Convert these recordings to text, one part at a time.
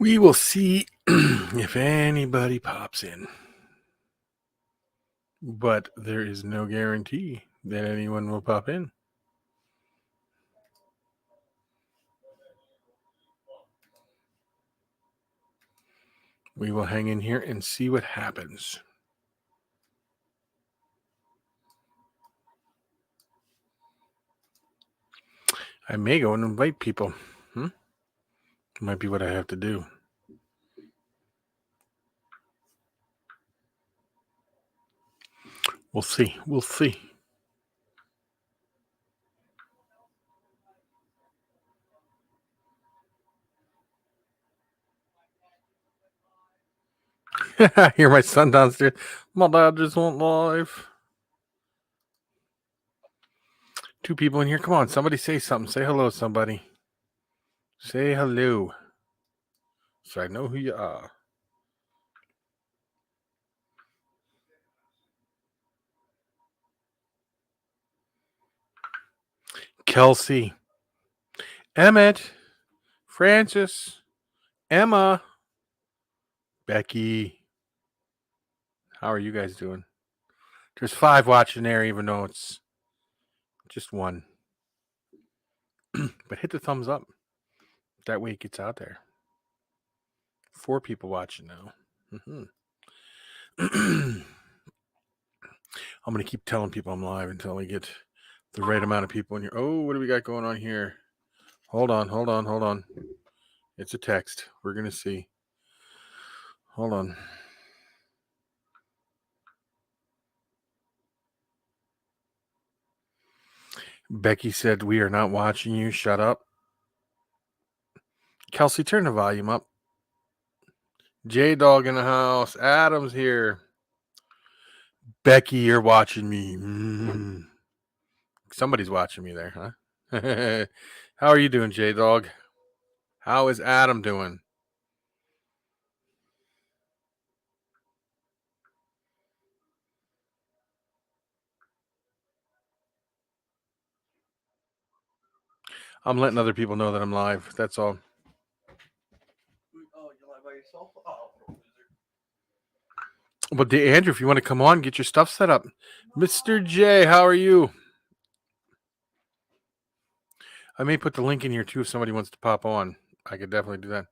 We will see if anybody pops in. But there is no guarantee that anyone will pop in. We will hang in here and see what happens. I may go and invite people. Might be what I have to do. We'll see. We'll see. I hear my son downstairs. My dad just went live. 2 people in here. Come on, somebody say something. Say hello, somebody. Say hello. So I know who you are. Kelsey. Emmett. Francis. Emma. Becky. How are you guys doing? There's 5 watching there, even though it's just 1. But hit the thumbs up. That way it gets out there. 4 people watching now. I'm going to keep telling people I'm live until we get the right amount of people in here. Oh, what do we got going on here? Hold on. It's a text. We're going to see. Hold on. Becky said, we are not watching you. Shut up. Kelsey, turn the volume up. J-Dog in the house. Adam's here. Becky, you're watching me. Somebody's watching me there, huh? How are you doing, J-Dog? How is Adam doing? I'm letting other people know that I'm live. That's all. Oh, you're live by yourself? Oh, But Andrew, if you want to come on, get your stuff set up. Mr. J, how are you? I may put the link in here too if somebody wants to pop on. I could definitely do that.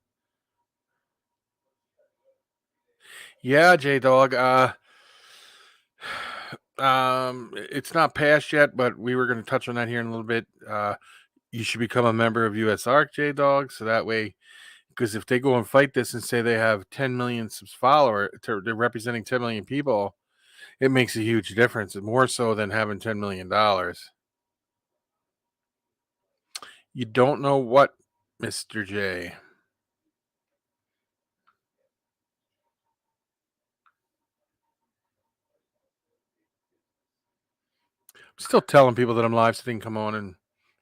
Yeah, J Dog. It's not passed yet, but we were going to touch on that here in a little bit. You should become a member of USARC, J Dog, so that way, because if they go and fight this and say they have 10 million followers, they're representing 10 million people, it makes a huge difference, more so than having $10 million. You don't know what, Mr. J. I'm still telling people that I'm live so they can come on and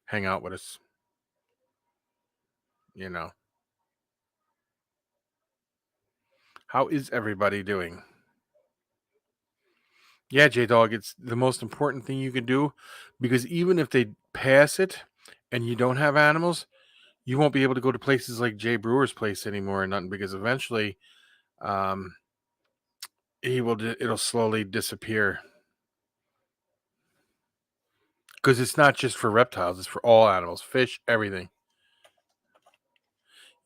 hang out with us. You know. How is everybody doing? Yeah, J Dog, it's the most important thing you can do, because even if they pass it and you don't have animals, you won't be able to go to places like Jay Brewer's place anymore and nothing, because eventually it'll slowly disappear. Because it's not just for reptiles, it's for all animals, fish, everything.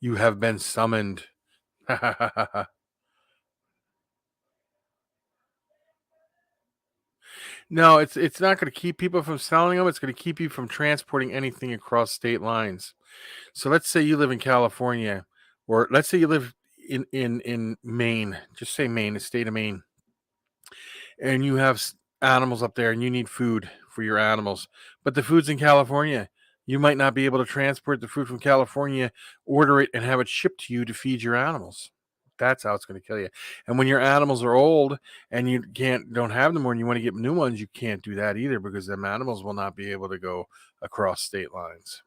You have been summoned. No, it's not going to keep people from selling them. It's going to keep you from transporting anything across state lines. So let's say you live in California, or let's say you live in Maine. Just say Maine, the state of Maine, and you have animals up there, and you need food for your animals, but the food's in California. You might not be able to transport the food from California, order it, and have it shipped to you to feed your animals. That's how it's going to kill you. And when your animals are old and you don't have them more, and you want to get new ones, you can't do that either, because them animals will not be able to go across state lines.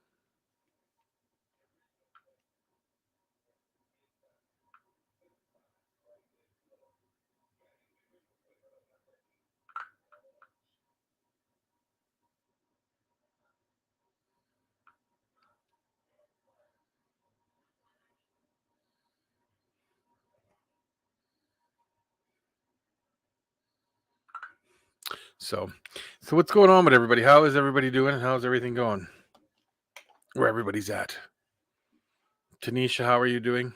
So what's going on with everybody? How is everybody doing? How's everything going? Where everybody's at? Tanisha, how are you doing?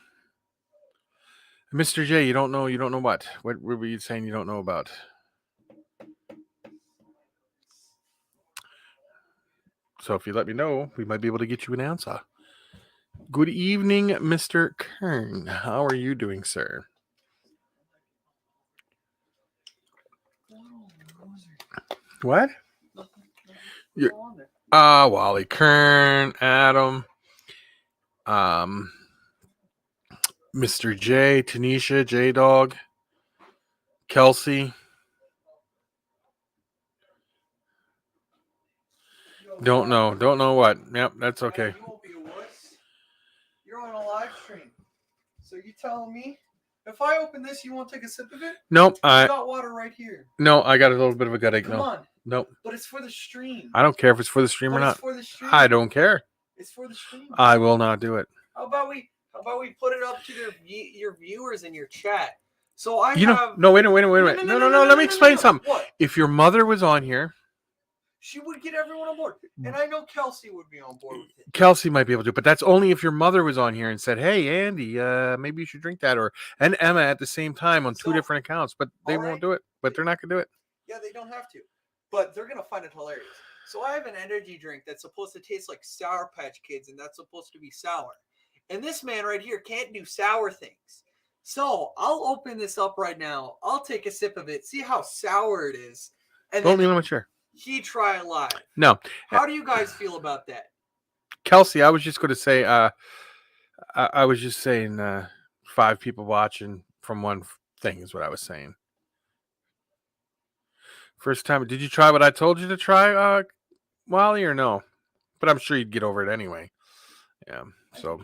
Mr. J, you don't know what? What were you saying you don't know about? So if you let me know, we might be able to get you an answer. Good evening, Mr. Kern. How are you doing, sir? What? Wally Kern, Adam, Mr. J, Tanisha, J Dog, Kelsey. Don't know what. Yep, that's okay. You won't be a wuss. You're on a live stream. So you telling me if I open this, you won't take a sip of it? Nope. I got water right here. No, I got a little bit of a gut ache. Come on. Nope. But it's for the stream. I don't care if it's for the stream or not. It's for the stream. I don't care. It's for the stream. I will not do it. How about we put it up to your viewers in your chat? So No, wait a minute. No, let me explain something. What? If your mother was on here, she would get everyone on board. And I know Kelsey would be on board with it. Kelsey might be able to, but that's only if your mother was on here and said, "Hey, Andy, maybe you should drink that," and Emma at the same time on two different accounts. But they won't do it. But they're not going to do it. Yeah, they don't have to. But they're going to find it hilarious. So I have an energy drink that's supposed to taste like Sour Patch Kids, and that's supposed to be sour. And this man right here can't do sour things. So I'll open this up right now. I'll take a sip of it, see how sour it is. And don't leave him a chair. He try it live. No. How do you guys feel about that? Kelsey, I was just going to say, I was just saying 5 people watching from one thing is what I was saying. First time, did you try what I told you to try, Wally, or no? But I'm sure you'd get over it anyway. Yeah, so.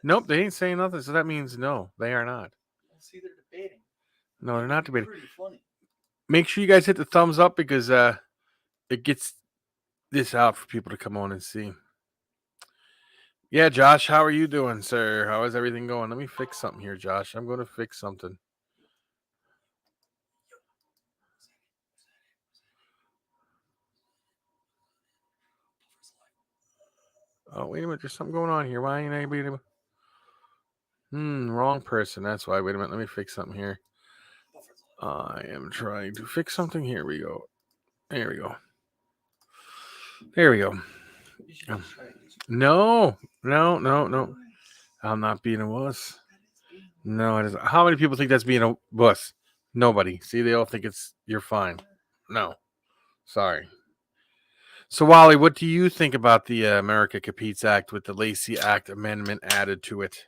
Nope, they ain't saying nothing, so that means no, they are not. See, they're debating. No, they're not debating. Pretty funny. Make sure you guys hit the thumbs up because it gets this out for people to come on and see. Yeah, Josh, how are you doing, sir? How is everything going? Let me fix something here, Josh. I'm going to fix something. Oh, wait a minute. There's something going on here. Why ain't anybody... wrong person. That's why. Wait a minute. Let me fix something here. I am trying to fix something. Here we go. There we go. There we go. No. I'm not being a wuss. No, it isn't. How many people think that's being a wuss? Nobody. See, they all think you're fine. No. Sorry. So, Wally, what do you think about the America Competes Act with the Lacey Act amendment added to it?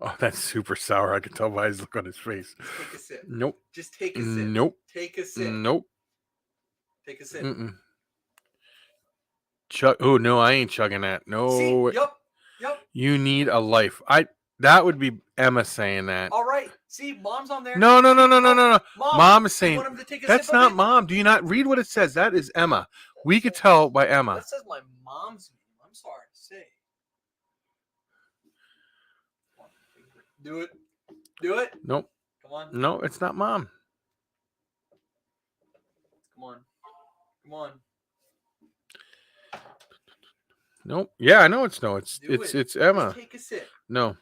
Oh, that's super sour. I can tell by his look on his face. Just take a sip. Nope. Just take a sip. Nope. Take a sip. Nope. Take a sip. Oh, no, I ain't chugging that. No. See? Yep. You need a life. That would be Emma saying that. All right. See, Mom's on there. No. Mom is saying that's not Mom. Do you not read what it says? That is Emma. We could tell by Emma. That says my mom's name. I'm sorry to say. Do it. Nope. Come on. No, it's not Mom. Come on. Nope. Yeah, I know it's no. It's Emma. Just take a sip. No.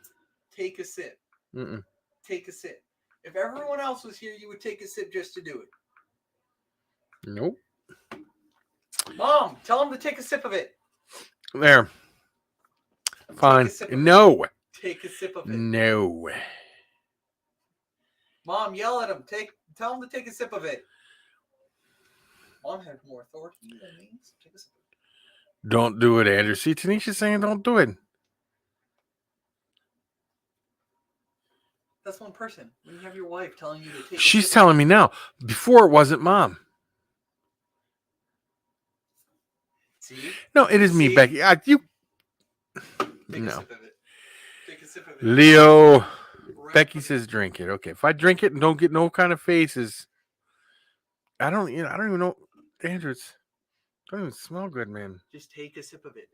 Take a sip. Mm-mm. Take a sip. If everyone else was here, you would take a sip just to do it. Nope. Mom, tell him to take a sip of it. There. Fine. No. Take a sip of it. No. Mom, yell at him. Tell him to take a sip of it. Mom had more authority than me. So take a sip of it. Don't do it, Andrew. See, Tanisha's saying don't do it. That's one person. When you have your wife telling you to take She's telling me now. Before it wasn't Mom. See? No, it is me, Becky. Take no. A sip of it. Take a sip of it. Leo. Becky says drink it. Okay. If I drink it and don't get no kind of faces, I don't even know. Andrew, it don't even smell good, man. Just take a sip of it.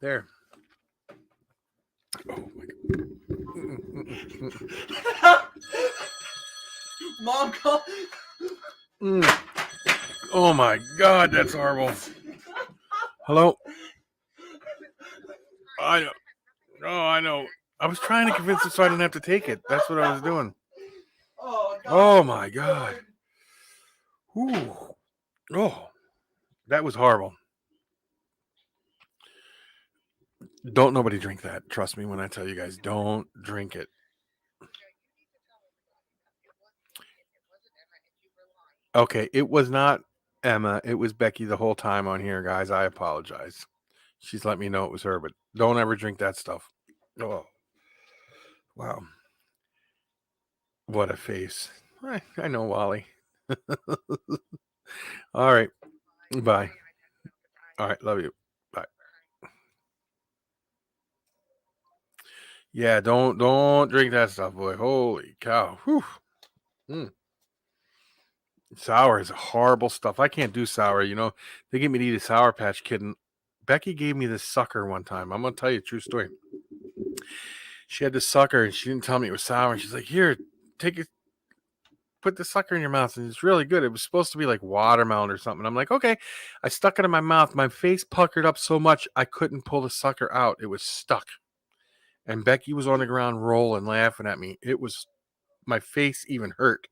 There. Oh my Mom, call. god. Oh my god, that's horrible. Hello? I know. Oh, I know. I was trying to convince her so I didn't have to take it. That's what I was doing. Oh, God. Oh my god. Ooh. Oh, that was horrible. Don't nobody drink that. Trust me when I tell you guys, don't drink it. Okay, it was not Emma. It was Becky the whole time on here, guys. I apologize. She's let me know it was her, but don't ever drink that stuff. Oh, wow. What a face. I know, Wally. All right. Bye. All right. Love you. Bye. Yeah, don't drink that stuff, boy. Holy cow. Whew. Mm. Sour is horrible stuff. I can't do sour. You know, they get me to eat a Sour Patch Kid, and Becky gave me this sucker one time. I'm gonna tell you a true story. She had this sucker, and she didn't tell me it was sour. And she's like, "Here, take it, put the sucker in your mouth, and it's really good." It was supposed to be like watermelon or something. I'm like, okay. I stuck it in my mouth. My face puckered up so much I couldn't pull the sucker out. It was stuck, and Becky was on the ground rolling, laughing at me. It was my face even hurt.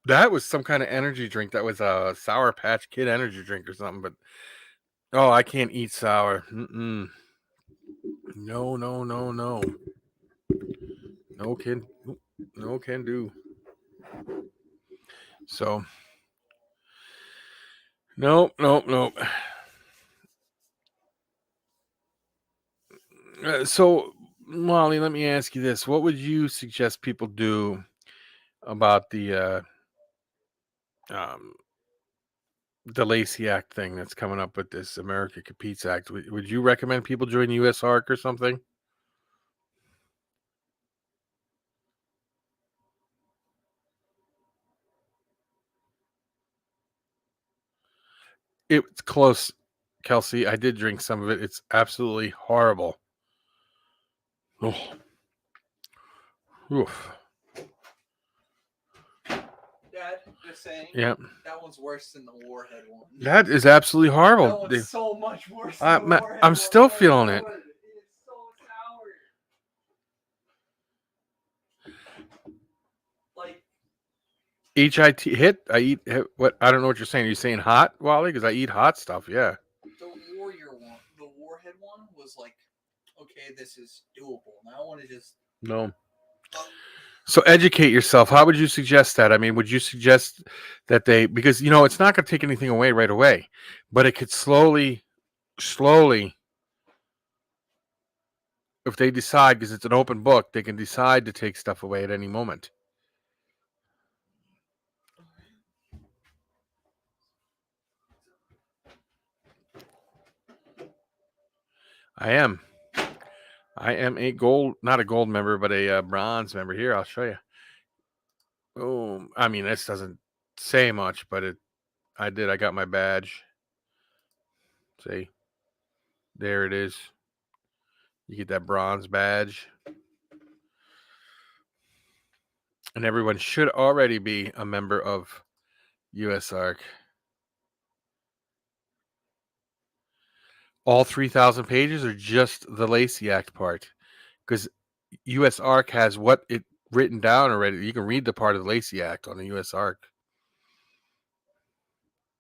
That was some kind of energy drink. That was a Sour Patch Kid energy drink or something. But oh, I can't eat sour. Mm-mm. No, no, no, no. No can do. So, nope, nope, nope. So, Molly, let me ask you this: what would you suggest people do about um, the Lacey Act thing that's coming up with this America Competes Act? Would you recommend people join USARC or something? It's close, Kelsey. I did drink some of it. It's absolutely horrible. Oh, oof. Dad, just saying. Yeah, That one's worse than the Warhead one. that is absolutely That horrible. one's so much worse than the Warhead I'm one. still feeling it. It is so sour. Like HIT. I eat what? I don't know what you're saying. Are you saying hot, Wally? Because I eat hot stuff. Yeah. the Warrior one, the Warhead one was like, okay, this is doable. Now I want to just. No. So educate yourself. How would you suggest that? I mean, would you suggest that because it's not going to take anything away right away, but it could slowly, if they decide, because it's an open book, they can decide to take stuff away at any moment. I am not a gold member, but a bronze member. Here, I'll show you. Oh, I mean, this doesn't say much, but I got my badge. See, there it is. You get that bronze badge. And everyone should already be a member of USARC. All 3,000 pages or just the Lacey Act part? Because USARC has what it written down already. You can read the part of the Lacey Act on the USARC.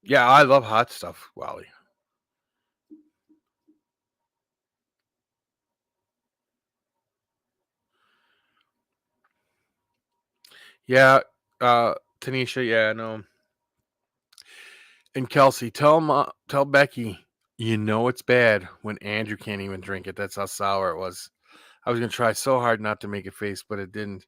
Yeah, I love hot stuff, Wally. Yeah, Tanisha, yeah, no. And Kelsey, tell Becky, it's bad when Andrew can't even drink it. That's how sour it was. I was gonna try so hard not to make a face, but it didn't.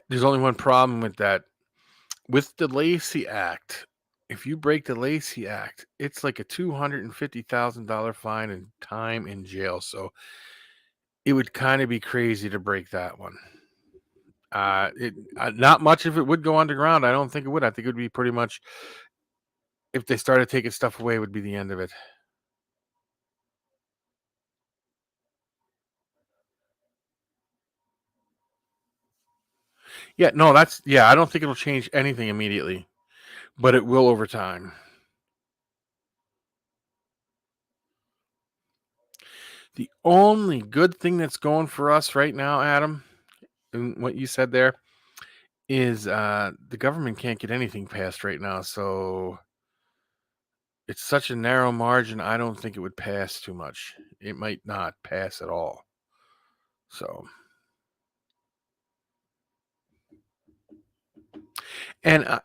There's only one problem with that. With the Lacey Act, if you break the Lacey Act, it's like a $250,000 fine and time in jail. So it would kind of be crazy to break that one. Not much of it would go underground. I don't think it would. I think it would be pretty much, if they started taking stuff away, would be the end of it. Yeah, no, I don't think it'll change anything immediately, but it will over time. The only good thing that's going for us right now, Adam, and what you said there, is the government can't get anything passed right now. So it's such a narrow margin. I don't think it would pass too much. It might not pass at all. So, and I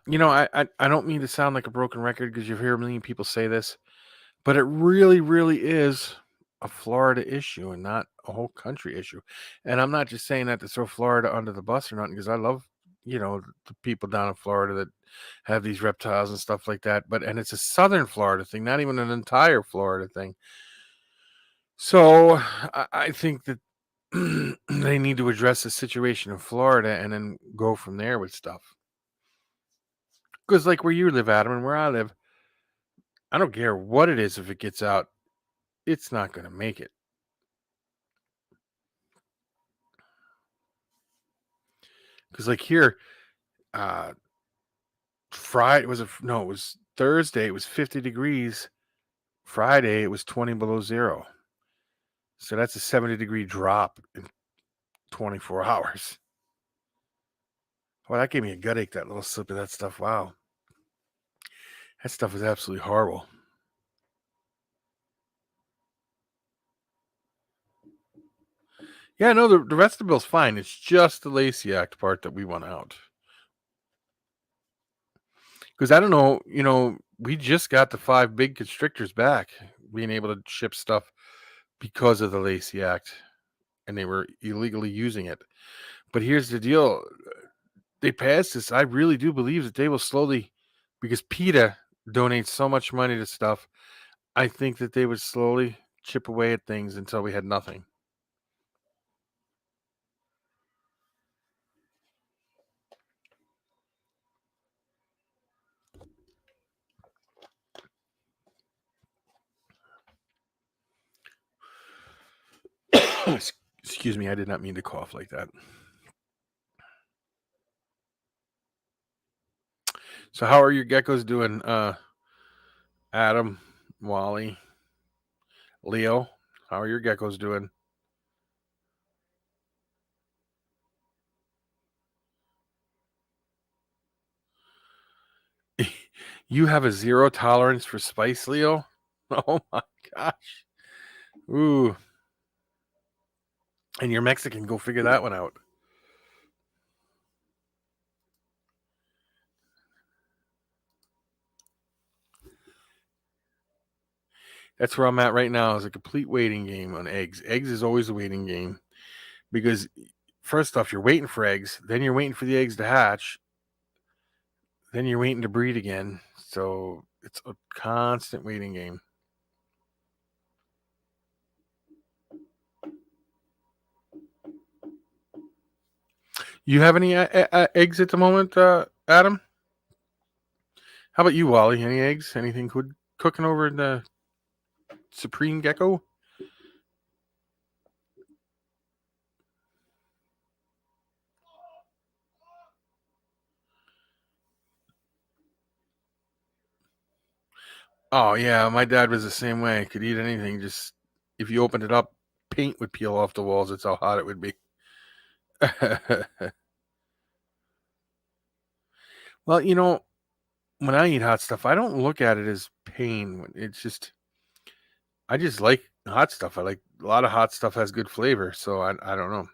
don't mean to sound like a broken record, because you hear a million people say this, but it really, really is a Florida issue and not a whole country issue. And I'm not just saying that to throw Florida under the bus or nothing, because I love, the people down in Florida that have these reptiles and stuff like that. And it's a southern Florida thing, not even an entire Florida thing. So I think that they need to address the situation in Florida and then go from there with stuff. Because like where you live, Adam, and where I live, I don't care what it is. If it gets out, it's not going to make it. Because like here, Friday it was Thursday. It was 50 degrees. Friday it was 20 below zero. So that's a 70-degree drop in 24 hours. Well, that gave me a gut ache, that little sip of that stuff. Wow. That stuff is absolutely horrible. Yeah, no, the rest of the bill's fine. It's just the Lacey Act part that we want out. Because I don't know, we just got the 5 big constrictors back, being able to ship stuff because of the Lacey Act, and they were illegally using it. But here's the deal. They passed this. I really do believe that they will slowly, because PETA donates so much money to stuff, I think that they would slowly chip away at things until we had nothing. Excuse me, I did not mean to cough like that. So how are your geckos doing, Adam, Wally, Leo? How are your geckos doing? You have a 0 tolerance for spice, Leo? Oh my gosh. Ooh. And you're Mexican. Go figure that one out. That's where I'm at right now, is a complete waiting game on eggs. Eggs is always a waiting game, because first off, you're waiting for eggs, then you're waiting for the eggs to hatch, then you're waiting to breed again. So it's a constant waiting game. You have any eggs at the moment, Adam? How about you, Wally? Any eggs? Anything cooking over in the Supreme Gecko? Oh yeah, my dad was the same way. Could eat anything. Just if you opened it up, paint would peel off the walls. That's how hot it would be. Well, when I eat hot stuff, I don't look at it as pain. It's just, I just like hot stuff. I like a lot of hot stuff has good flavor. So I don't know.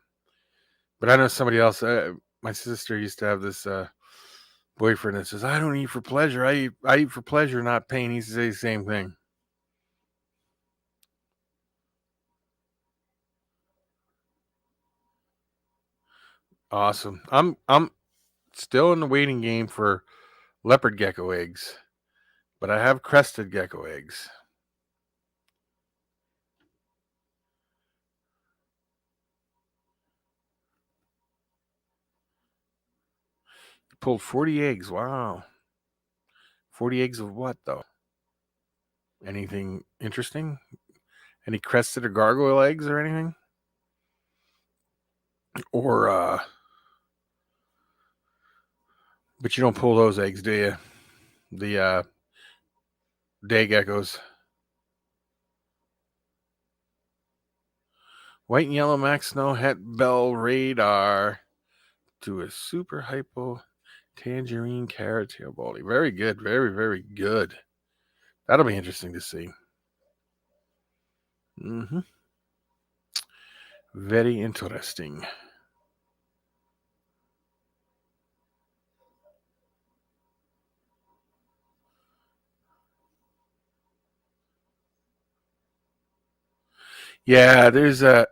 But I know somebody else. My sister used to have this boyfriend that says, "I don't eat for pleasure. I eat for pleasure, not pain." He used to say the same thing. Awesome. I'm still in the waiting game for leopard gecko eggs, but I have crested gecko eggs. Pulled 40 eggs. Wow. 40 eggs of what, though? Anything interesting? Any crested or gargoyle eggs or anything? Or, but you don't pull those eggs, do you? The day geckos. White and yellow max snow het bell radar to a super hypo tangerine carrot tail baldy. Very good. Very, very good. That'll be interesting to see. Mm-hmm. Very interesting. Yeah, there's a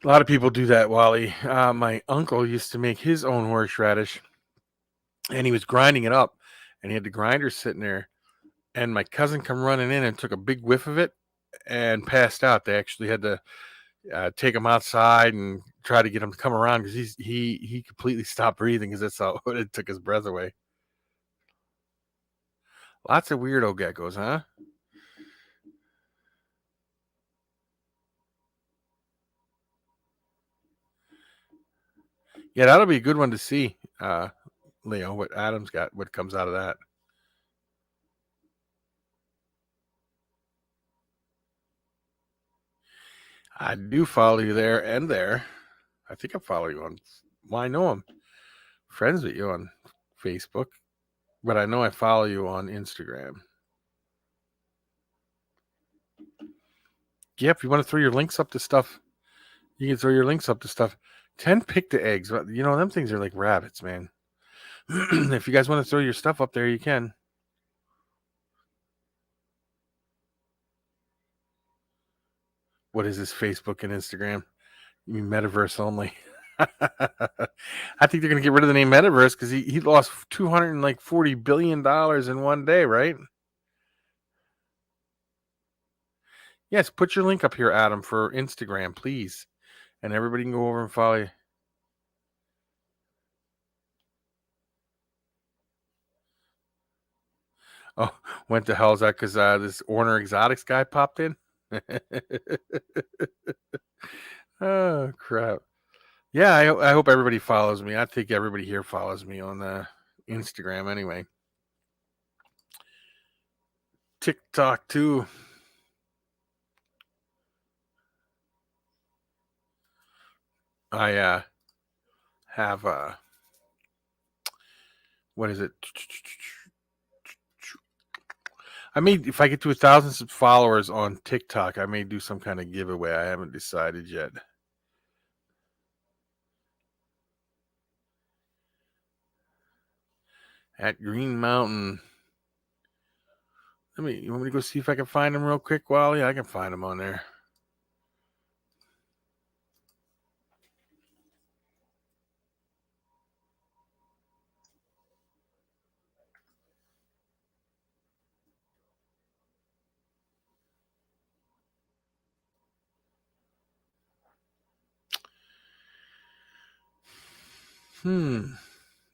lot of people do that, Wally. My uncle used to make his own horseradish, and he was grinding it up, and he had the grinder sitting there. And my cousin come running in and took a big whiff of it and passed out. They actually had to take him outside and try to get him to come around because he completely stopped breathing because that's how it took his breath away. Lots of weirdo geckos, huh? Yeah, that'll be a good one to see, Leo. What Adam's got, what comes out of that. I do follow you there and there. I think I follow you on. Well, I know I'm friends with you on Facebook, but I know I follow you on Instagram. Yeah, if you want to throw your links up to stuff, you can throw your links up to stuff. 10 pick the eggs. You know, them things are like rabbits, man. If you guys want to throw your stuff up there, you can. What is this, Facebook and Instagram? You mean metaverse only? I think they're going to get rid of the name metaverse because he lost $240 billion in one day, right? Yes, put your link up here, Adam, for Instagram, please. And everybody can go over and follow you. Oh, went to hell's that because this Orner Exotics guy popped in? Oh, crap. Yeah, I hope everybody follows me. I think everybody here follows me on Instagram anyway. TikTok, too. I have, what is it? I may, if I get to 1,000 followers on TikTok, I may do some kind of giveaway. I haven't decided yet. At Green Mountain. You want me to go see if I can find them real quick, Wally? I can find them on there.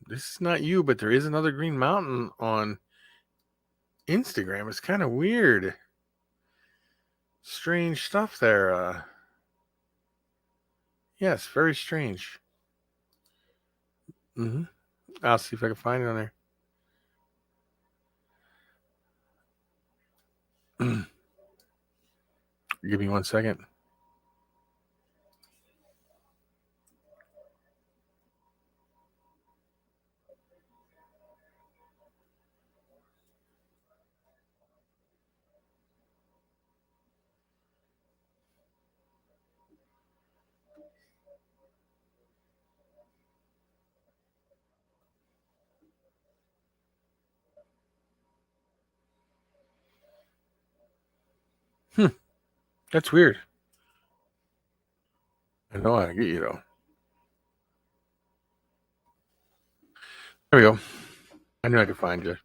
This is not you, but there is another Green Mountain on Instagram. It's kind of weird. Strange stuff there. Yes, very strange. I'll see if I can find it on there. Give me 1 second. That's weird. I know how to get you though. There we go. I knew I could find you.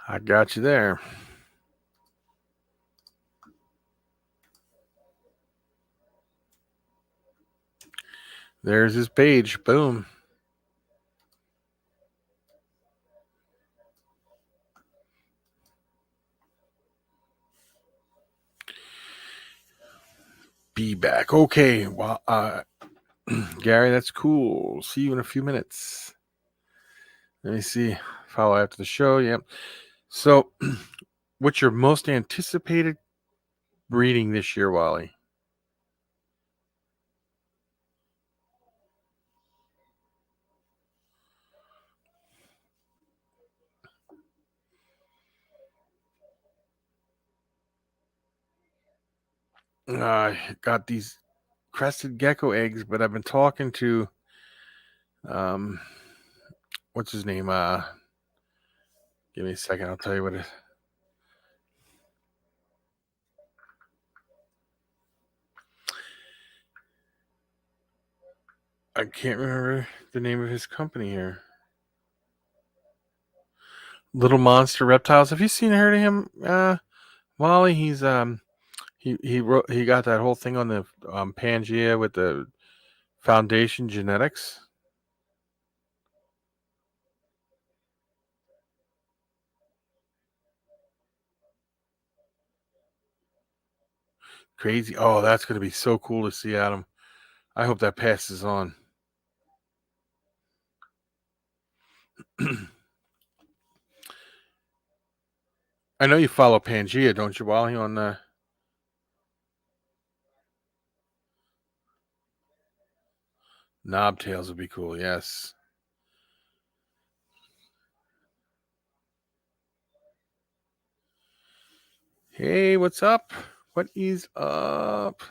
I got you there. There's his page. Boom. Be back. Okay. Well, Gary, that's cool. See you in a few minutes. Let me see. Follow after the show. Yep. So, what's your most anticipated breeding this year, Wally? I got these crested gecko eggs, but I've been talking to um what's his name? Give me a second, I'll tell you what it is. I can't remember the name of his company here. Little Monster Reptiles. Have you seen heard of him, Wally? He's he got that whole thing on the Pangea with the Foundation Genetics. Crazy. Oh, that's gonna be so cool to see, Adam. I hope that passes on. I know you follow Pangea, don't you, Wally? On Knobtails would be cool. Yes. Hey, what's up? What is up?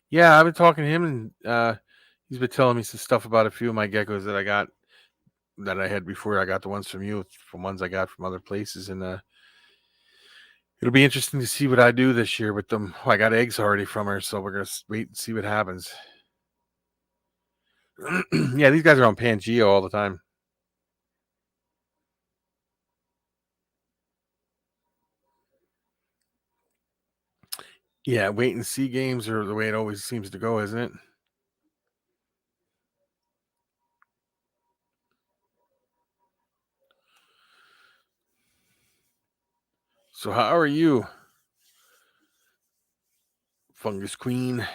Yeah, I've been talking to him, and he's been telling me some stuff about a few of my geckos that I got that I had before. I got the ones from you, from ones I got from other places, and it'll be interesting to see what I do this year with them. I got eggs already from her, so we're gonna wait and see what happens. Yeah, these guys are on Pangea all the time. Yeah, wait and see games are the way it always seems to go, isn't it? So how are you, Fungus Queen?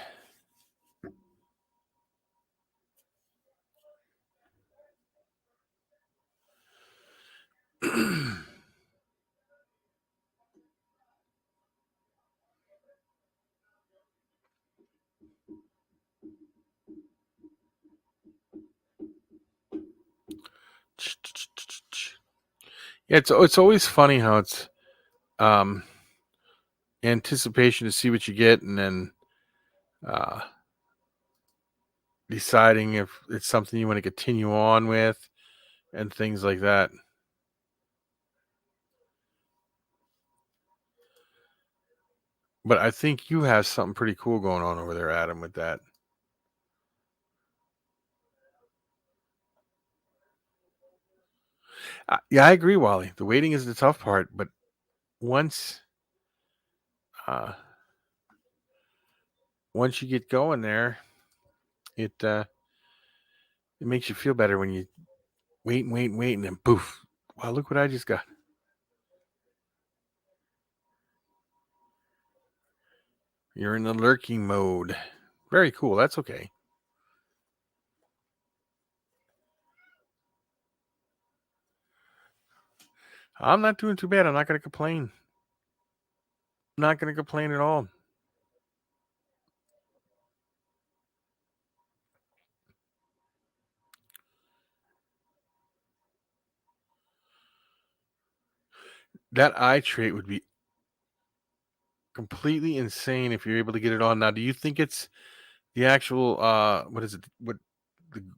Yeah, it's always funny how it's um anticipation to see what you get, and then uh deciding if it's something you want to continue on with and things like that. But I think you have something pretty cool going on over there, Adam, with that. Yeah, I agree, Wally. The waiting is the tough part, but once uh once you get going there, it makes you feel better when you wait and wait and wait, and then poof! Wow, look what I just got. You're in the lurking mode. Very cool. That's okay. I'm not doing too bad. I'm not going to complain. I'm not going to complain at all. That eye trait would be completely insane if you're able to get it on. Now, do you think it's the actual what is it?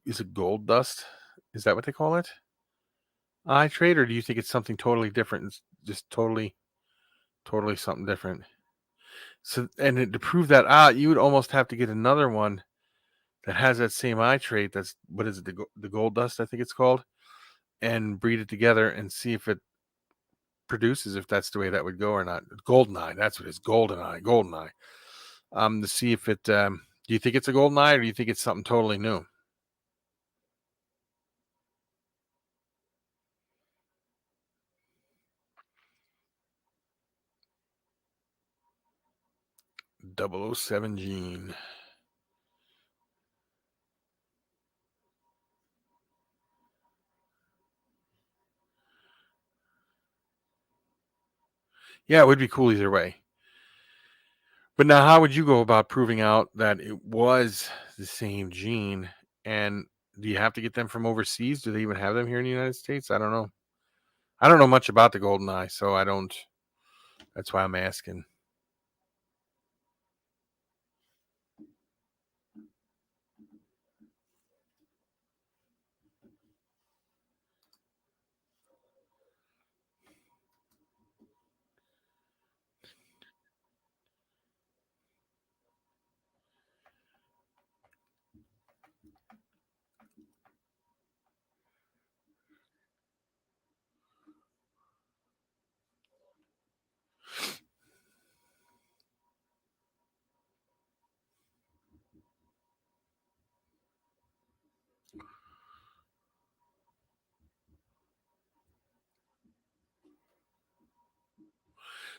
Is it gold dust? Is that what they call it? Eye trait, or do you think it's something totally different? It's just totally something different. So, to prove that out, you would almost have to get another one that has that same eye trait. That's what is it? The gold dust, I think it's called, and breed it together and see if it produces, if that's the way that would go or not. Golden eye, that's what it is. Golden eye. To see if it Do you think it's a golden eye, or do you think it's something totally new? .007 gene. Yeah, it would be cool either way. But now, how would you go about proving out that it was the same gene? And do you have to get them from overseas? Do they even have them here in the United States? I don't know. I don't know much about the golden eye, so I don't. That's why I'm asking.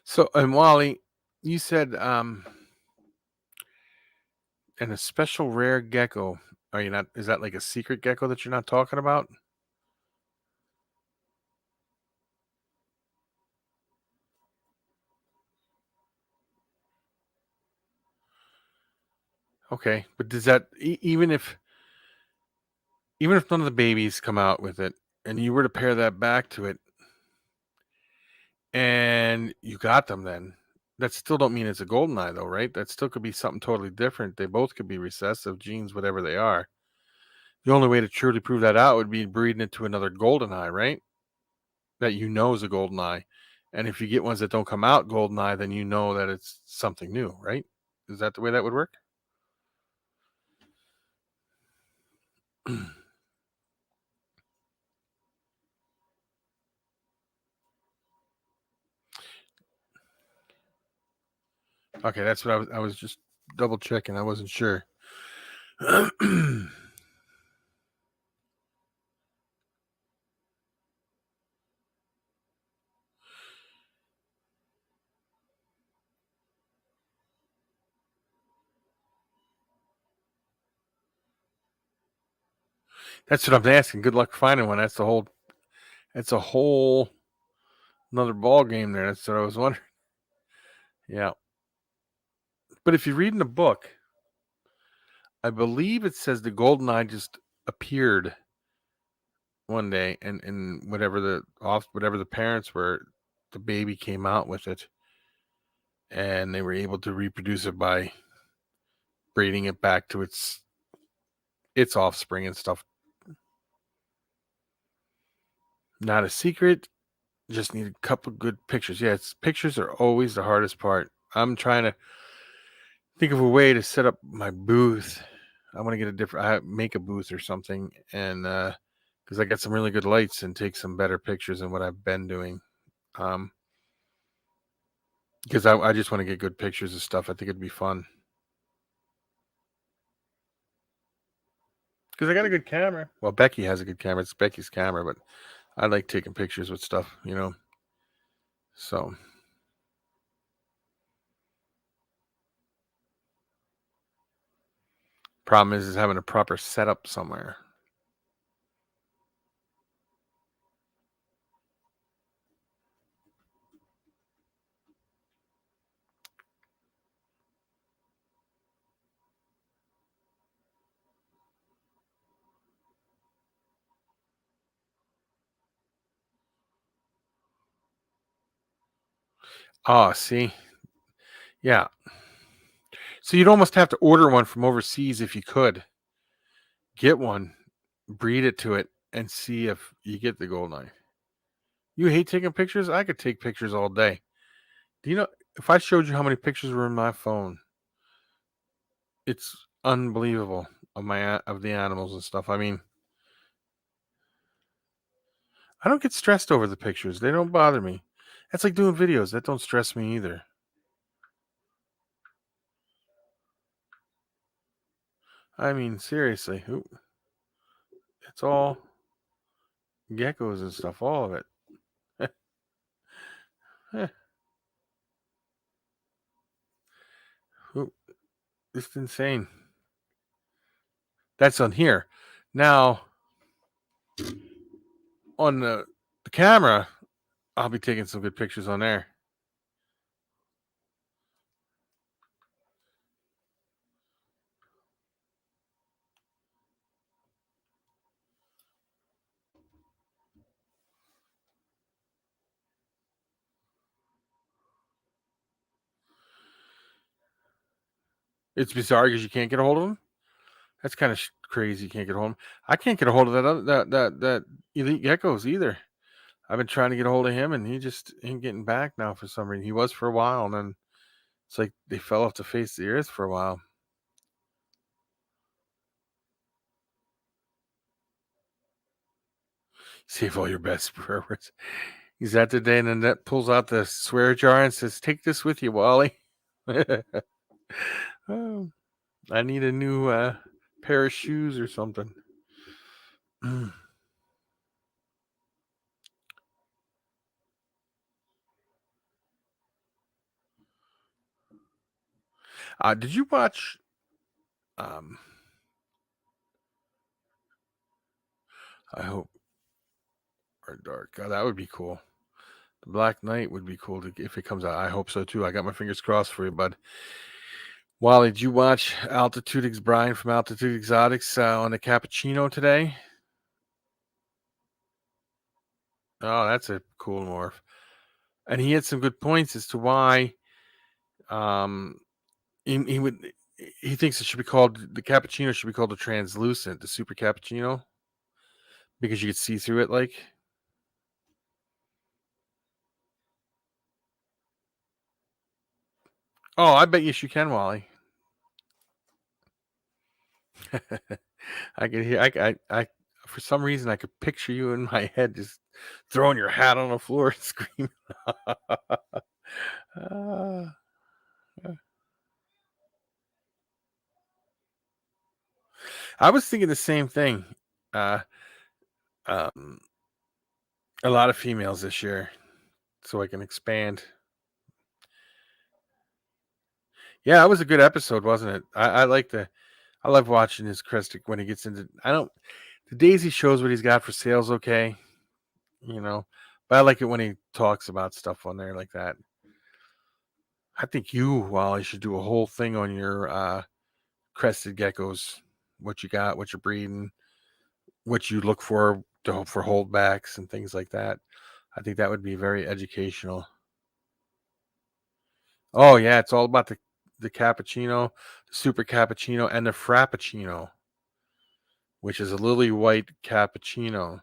So, and Wally, you said and a special rare gecko. Are you not? Is that like a secret gecko that you're not talking about? Okay, but does that even if none of the babies come out with it, and you were to pair that back to it, and you got them, then that still don't mean it's a golden eye, though, right? That still could be something totally different. They both could be recessive genes, whatever they are. The only way to truly prove that out would be breeding it to another golden eye, right? That you know is a golden eye. And if you get ones that don't come out golden eye, then you know that it's something new, right? Is that the way that would work? Okay, that's what I was just double checking. I wasn't sure. That's what I'm asking. Good luck finding one. That's a whole another ball game there. That's what I was wondering. Yeah. But if you read in the book, I believe it says the golden eye just appeared one day, and whatever the parents were, the baby came out with it, and they were able to reproduce it by breeding it back to its offspring and stuff. Not a secret. Just need a couple good pictures. Yeah, pictures are always the hardest part. I'm trying to think of a way to set up my booth. I want to get make a booth or something, and because I got some really good lights and take some better pictures than what I've been doing. Because I just want to get good pictures of stuff. I think it'd be fun. Because I got a good camera. Well, Becky has a good camera. It's Becky's camera, but I like taking pictures with stuff. So, problem is having a proper setup somewhere. Oh, see, yeah. So you'd almost have to order one from overseas if you could get one, breed it to it, and see if you get the golden eye. You hate taking pictures? I could take pictures all day. Do you know if I showed you how many pictures were in my phone? It's unbelievable of the animals and stuff. I mean, I don't get stressed over the pictures. They don't bother me. That's like doing videos. That don't stress me either. I mean, seriously, who? It's all geckos and stuff, all of it. Eh, who? It's insane. That's on here. Now, on the camera, I'll be taking some good pictures on there. It's bizarre because you can't get a hold of them. That's kind of crazy. You can't get a hold of them. I can't get a hold of that elite geckos either. I've been trying to get a hold of him, and he just ain't getting back now for some reason. He was for a while, and then it's like they fell off the face of the earth for a while. Save all your best swear words. He's at the day, and then that pulls out the swear jar and says, "Take this with you, Wally." Oh, I need a new pair of shoes or something. Did you watch? Um, I hope or dark. God, that would be cool. The Black Knight would be cool if it comes out. I hope so too. I got my fingers crossed for you, bud. Wally, did you watch Brian from Altitude Exotics on the Cappuccino today? Oh, that's a cool morph. And he had some good points as to why um, he thinks it should be called the cappuccino should be called the translucent, the super cappuccino, because you could see through it like. Oh, I bet yes you can, Wally. I can hear I for some reason I could picture you in my head just throwing your hat on the floor and screaming. Ah, I was thinking the same thing. Uh, um, a lot of females this year, so I can expand. Yeah, that was a good episode, wasn't it? I love watching his Krestic when he gets into. I don't. The days he shows what he's got for sales, okay, you know, but I like it when he talks about stuff on there like that. I think you, Wally, should do a whole thing on your crested geckos, what you got, what you're breeding, what you look for for holdbacks and things like that. I think that would be very educational. Oh yeah, it's all about the cappuccino, the super cappuccino, and the frappuccino, which is a lily white cappuccino.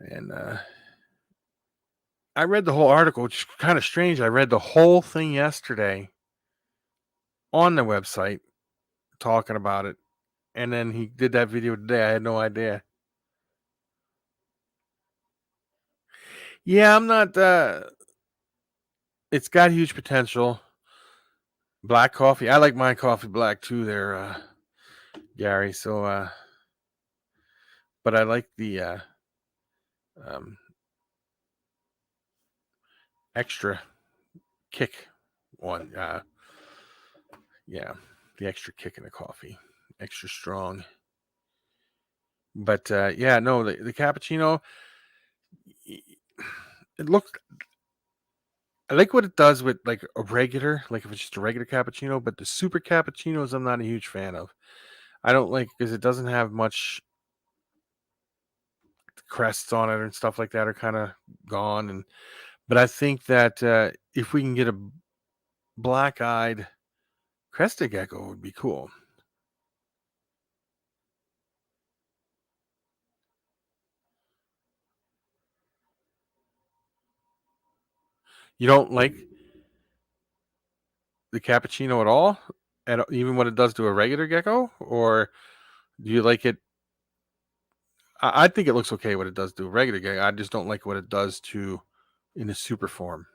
And I read the whole article, which is kind of strange. I read the whole thing yesterday on the website talking about it, and then he did that video today. I had no idea. Yeah, I'm not. It's got huge potential. Black coffee. I like my coffee black too. There, Gary. So, but I like the um, extra kick one. Yeah, the extra kick in the coffee, extra strong. But yeah, no, the cappuccino. It looked. I like what it does with like a regular, like if it's just a regular cappuccino. But the super cappuccinos, I'm not a huge fan of. I don't like because it doesn't have much crests on it and stuff like that are kind of gone. And but I think that if we can get a black-eyed crested gecko, would be cool. You don't like the cappuccino at all, and even what it does to a regular gecko, or do you like it? I think it looks okay what it does to a regular gecko. I just don't like what it does to in a super form.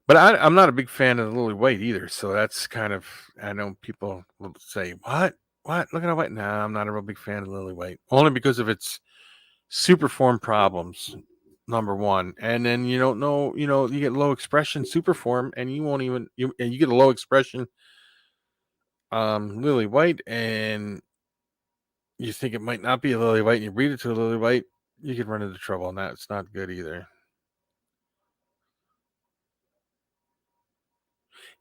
But I'm not a big fan of the lily white either. So that's kind of, I know people will say, what? What? Look at how white. Nah, I'm not a real big fan of lily white. Only because of its superform problems, number one. And then you don't know, you get low expression superform and you won't even, and you get a low expression lily white and you think it might not be a lily white and you breed it to a lily white, you could run into trouble on that. It's not good either.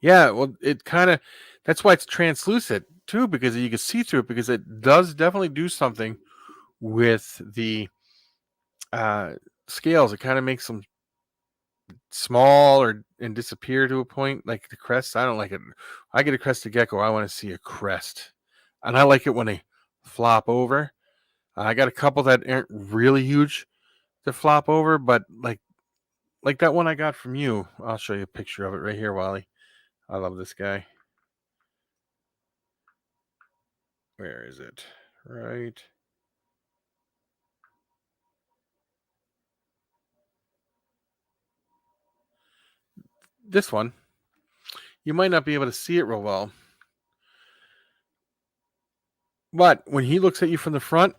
Yeah, well, it kind of, that's why it's translucent too, because you can see through it, because it does definitely do something with the uh, scales. It kind of makes them small or and disappear to a point, like the crest. I don't like it. I get a crested gecko, I want to see a crest, and I like it when they flop over. I got a couple that aren't really huge to flop over, but like that one I got from you. I'll show you a picture of it right here, Wally. I love this guy. Where is it? Right. This one. You might not be able to see it real well. But when he looks at you from the front,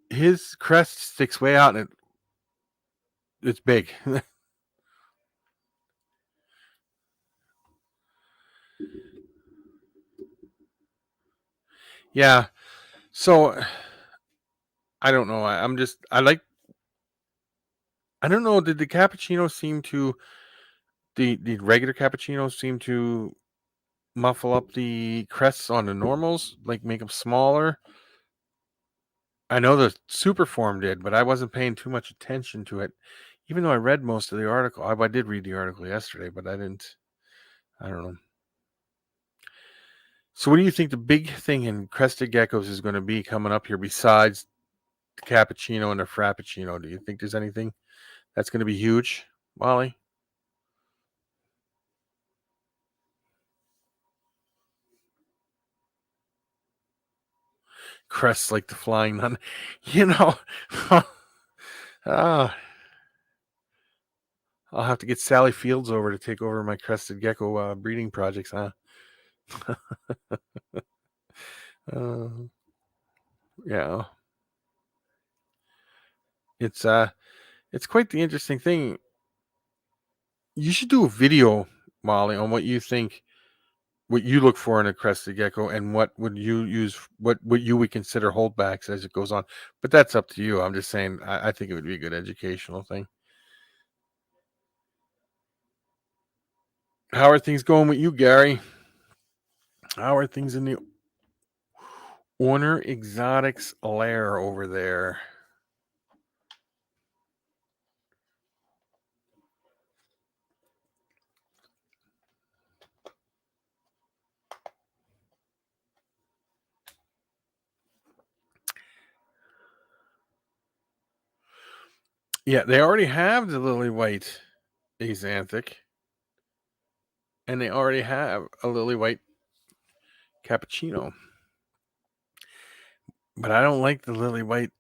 his crest sticks way out and it's big. Yeah. So I don't know. I don't know. Did the cappuccino seem to the regular cappuccino seem to muffle up the crests on the normals, like make them smaller? I know the super form did, but I wasn't paying too much attention to it, even though I read most of the article. I did read the article yesterday, but I didn't. I don't know. So, what do you think the big thing in crested geckos is going to be coming up here besides the cappuccino and the frappuccino? Do you think there's anything that's going to be huge, Molly? Crests like the flying nun, you know. Ah, I'll have to get Sally Fields over to take over my crested gecko breeding projects, huh? Uh, yeah, it's it's quite the interesting thing. You should do a video, Molly, on what you think, what you look for in a crested gecko, and what would you use, what you would consider holdbacks as it goes on. But that's up to you. I'm just saying, I think it would be a good educational thing. How are things going with you, Gary? How are things in the Warner Exotics lair over there? Yeah, they already have the lily white axanthic, and they already have a lily white cappuccino. But I don't like the lily white.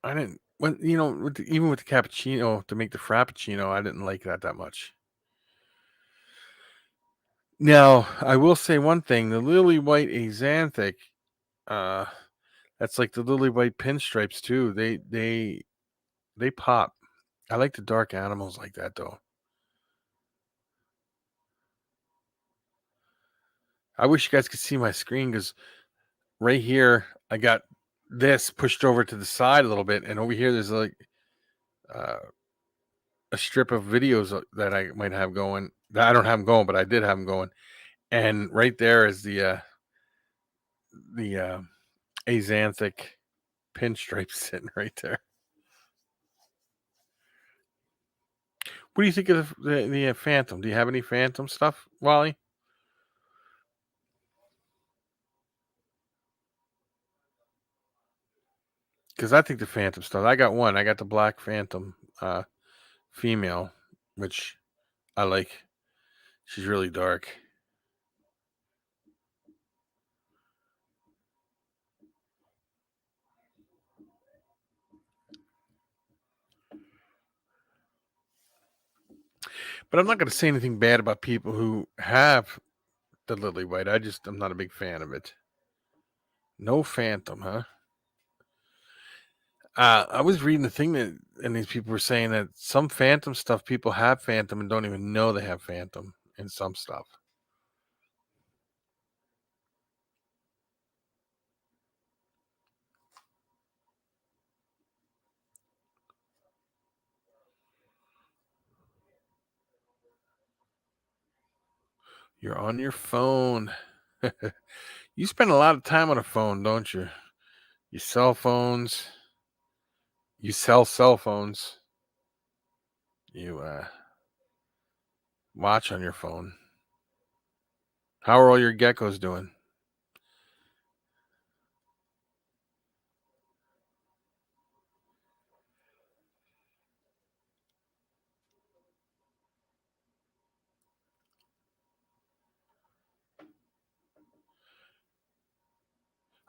I didn't when even with the cappuccino to make the frappuccino, I didn't like that much. Now, I will say one thing: the lily white axanthic, uh, that's like the lily white pinstripes too. They pop. I like the dark animals like that though. I wish you guys could see my screen because right here I got this pushed over to the side a little bit, and over here there's like uh, a strip of videos that I might have going. That I don't have them going, but I did have them going. And right there is the axanthic pinstripe sitting right there. What do you think of the Phantom? Do you have any Phantom stuff, Wally? Because I think the Phantom stuff. I got one. I got the Black Phantom female, which I like. She's really dark. But I'm not going to say anything bad about people who have the lily white. I'm not a big fan of it. No phantom, huh? I was reading the thing and these people were saying that some phantom stuff, people have phantom and don't even know they have phantom in some stuff. You're on your phone. You spend a lot of time on a phone, don't you? Your cell phones. You sell cell phones. You watch on your phone. How are all your geckos doing?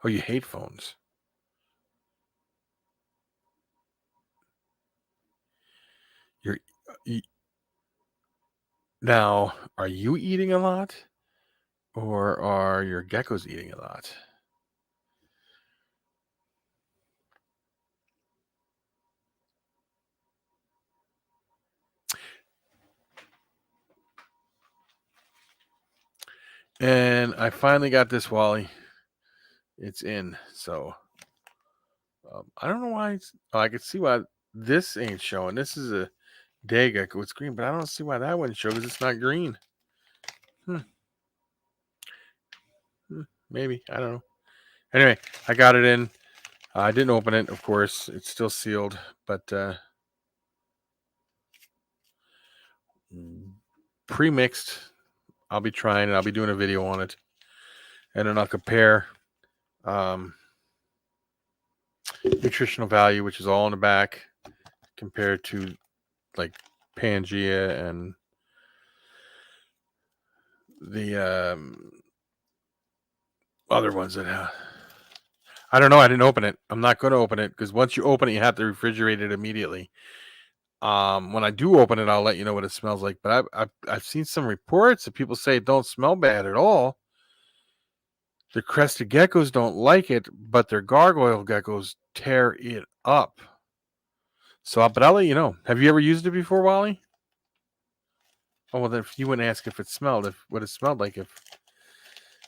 Oh, you hate phones. You're you, Now, are you eating a lot or are your geckos eating a lot? And I finally got this, Wally. It's in. So I don't know why. I can see why this ain't showing. This is a day gecko. It's green, but I don't see why that wouldn't show because it's not green. Maybe. I don't know. Anyway, I got it in. I didn't open it, of course. It's still sealed, but pre-mixed. I'll be trying it. I'll be doing a video on it, and then I'll compare nutritional value, which is all in the back, compared to like Pangea and the other ones that have. I don't know. I didn't open it. I'm not going to open it because once you open it, you have to refrigerate it immediately. When I do open it, I'll let you know what it smells like. But I've seen some reports that people say it don't smell bad at all. The crested geckos don't like it, but their gargoyle geckos tear it up. So, but I'll let you know. Have you ever used it before, Wally? Oh well, then you wouldn't ask if it smelled, if what it smelled like. If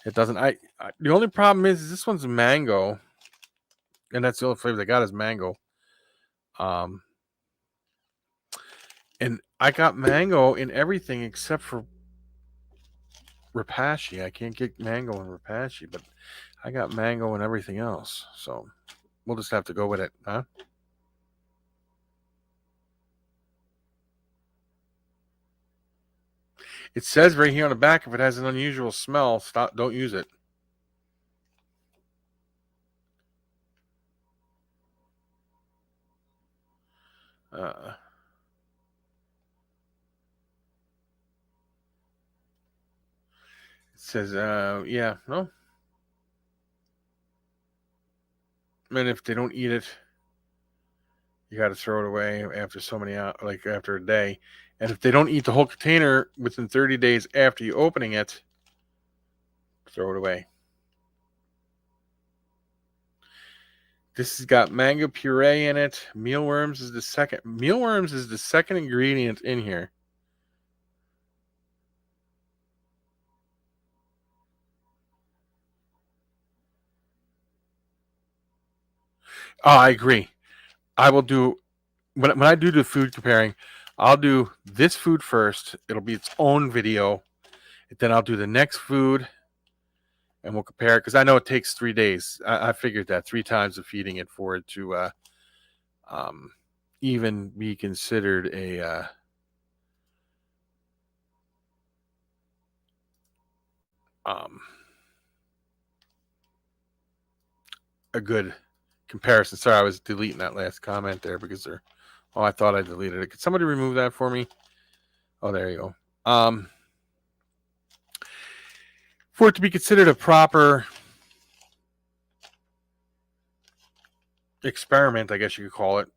it doesn't, the only problem is this one's mango, and that's the only flavor they got is mango. And I got mango in everything except for Rapashi. I can't get mango in Rapashi, but I got mango and everything else. So we'll just have to go with it, huh? It says right here on the back if it has an unusual smell, don't use it. It says, yeah, no. And if they don't eat it, you got to throw it away after so many hours, like after a day. And if they don't eat the whole container within 30 days after you opening it, throw it away. This has got mango puree in it. Mealworms is the second. Mealworms is the second ingredient in here. Oh, I agree. I will do when I do the food comparing. I'll do this food first. It'll be its own video. Then I'll do the next food, and we'll compare it because I know it takes 3 days. I figured that 3 times of feeding it for it to even be considered a good comparison. Sorry, I was deleting that last comment there because they're. Oh, I thought I deleted it. Could somebody remove that for me? Oh, there you go. For it to be considered a proper experiment, I guess you could call it.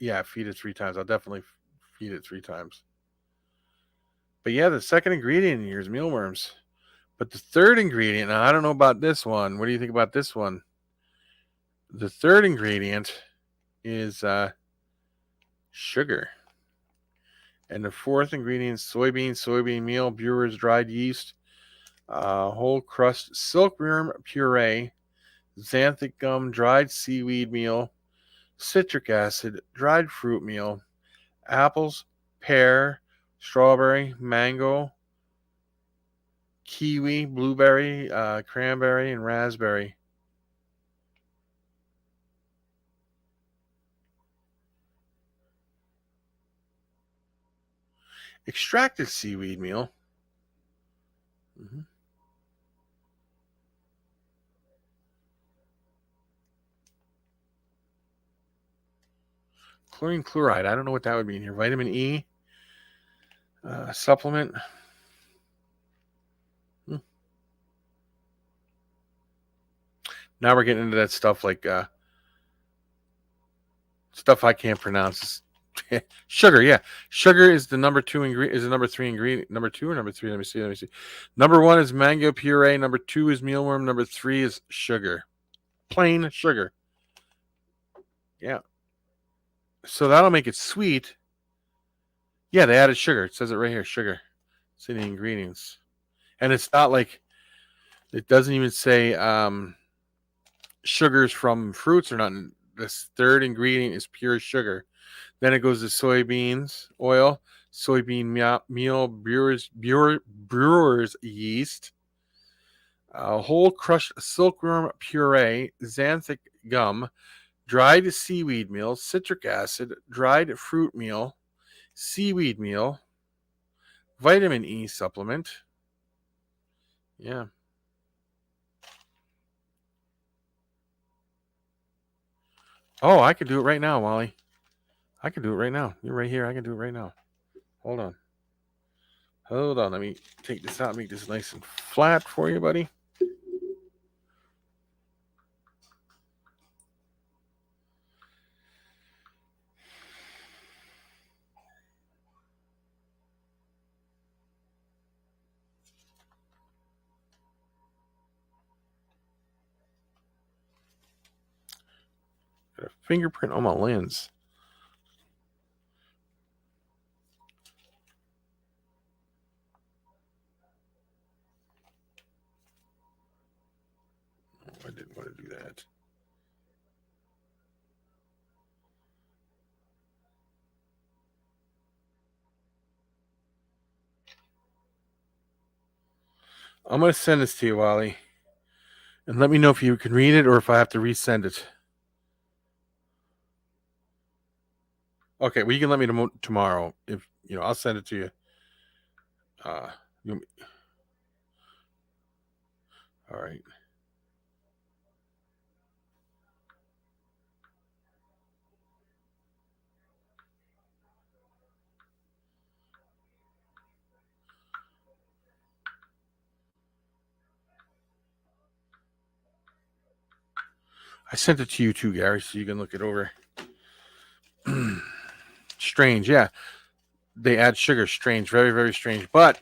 Yeah, feed it 3 times. I'll definitely feed it 3 times. But yeah, the second ingredient in here is mealworms. But the third ingredient, now I don't know about this one. What do you think about this one? The third ingredient is sugar. And the fourth ingredient is soybean meal, brewer's dried yeast, whole crust silkworm puree, xanthic gum, dried seaweed meal, citric acid, dried fruit meal, apples, pear, strawberry, mango, kiwi, blueberry, cranberry, and raspberry. Extracted seaweed meal. Chlorine chloride. I don't know what that would mean here. Vitamin E supplement. Now we're getting into that stuff like stuff I can't pronounce. Sugar, yeah. Sugar is the number 2 ingredient. Is the number 3 ingredient. Number 2 or number 3? Let me see. Number 1 is mango puree. Number 2 is mealworm. Number 3 is sugar. Plain sugar. Yeah. So that'll make it sweet. Yeah, they added sugar. It says it right here, sugar. It's in the ingredients. And it's not like, it doesn't even say sugars from fruits or nothing. This third ingredient is pure sugar. Then it goes to soybeans oil, soybean meal, brewer's yeast, whole crushed silkworm puree, xanthic gum, dried seaweed meal, citric acid, dried fruit meal, seaweed meal, vitamin E supplement. Yeah. Oh, I could do it right now, Wally. I can do it right now. You're right here. I can do it right now. Hold on. Let me take this out, make this nice and flat for you, buddy. Got a fingerprint on my lens. I didn't want to do that. I'm going to send this to you, Wally. And let me know if you can read it or if I have to resend it. Okay, well, you can let me know tomorrow. If I'll send it to you. All right. I sent it to you too, Gary, so you can look it over. Strange, yeah. They add sugar. Strange, very, very strange. But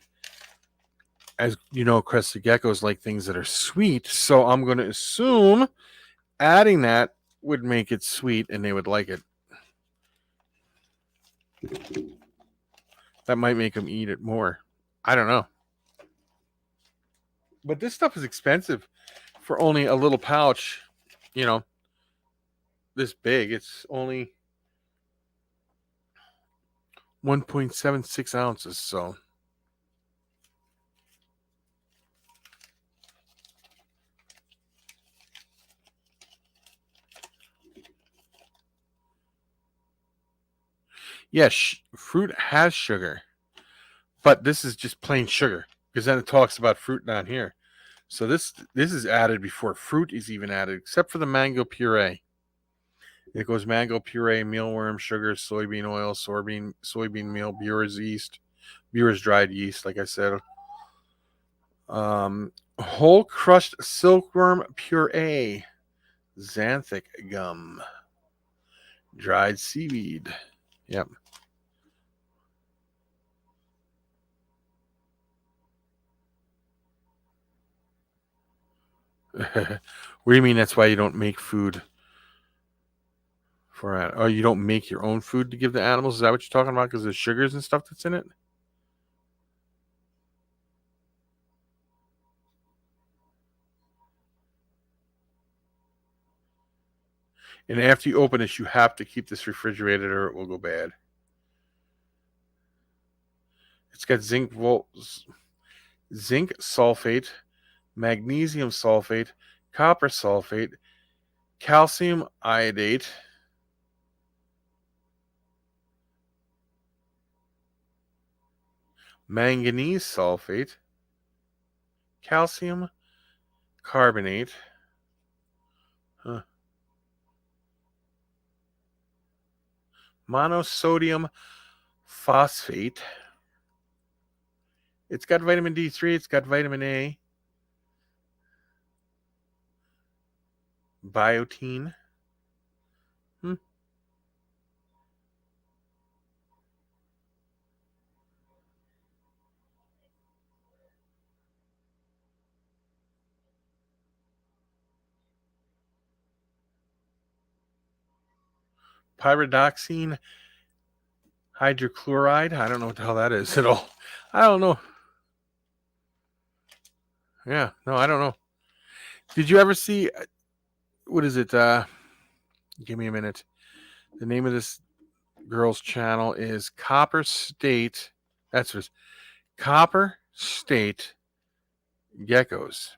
as you know, crested geckos like things that are sweet, so I'm going to assume adding that would make it sweet and they would like it. That might make them eat it more. I don't know. But this stuff is expensive for only a little pouch, this big. It's only 1.76 ounces, so. Yes, fruit has sugar, but this is just plain sugar because then it talks about fruit down here. So this is added before fruit is even added, except for the mango puree. It goes mango puree, mealworm, sugar, soybean oil, soybean meal, brewer's dried yeast, like I said. Whole crushed silkworm puree, xanthic gum, dried seaweed. Yep. What do you mean? That's why you don't make food for or you don't make your own food to give the animals? Is that what you're talking about? Because of the sugars and stuff that's in it? And after you open this, you have to keep this refrigerated or it will go bad. It's got zinc sulfate, magnesium sulfate, copper sulfate, calcium iodate, manganese sulfate, calcium carbonate, monosodium phosphate. It's got vitamin D3, it's got vitamin A, biotin. Pyridoxine hydrochloride. I don't know what the hell that is at all. I don't know. Yeah, no, I don't know. Did you ever see what is it? Give me a minute. The name of this girl's channel is Copper State. That's what Copper State Geckos.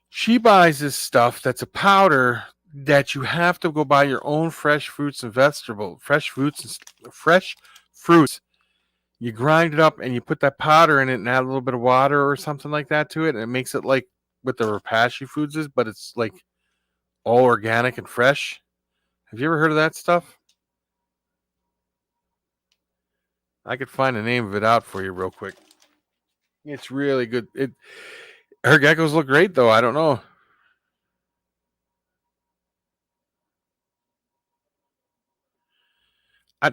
She buys this stuff that's a powder that you have to go buy your own fresh fruits and vegetables, fresh fruits. You grind it up and you put that powder in it and add a little bit of water or something like that to it, and it makes it like what the Repashy foods is, but it's like all organic and fresh. Have you ever heard of that stuff? I could find the name of it out for you real quick. It's really good. Her geckos look great though. I don't know.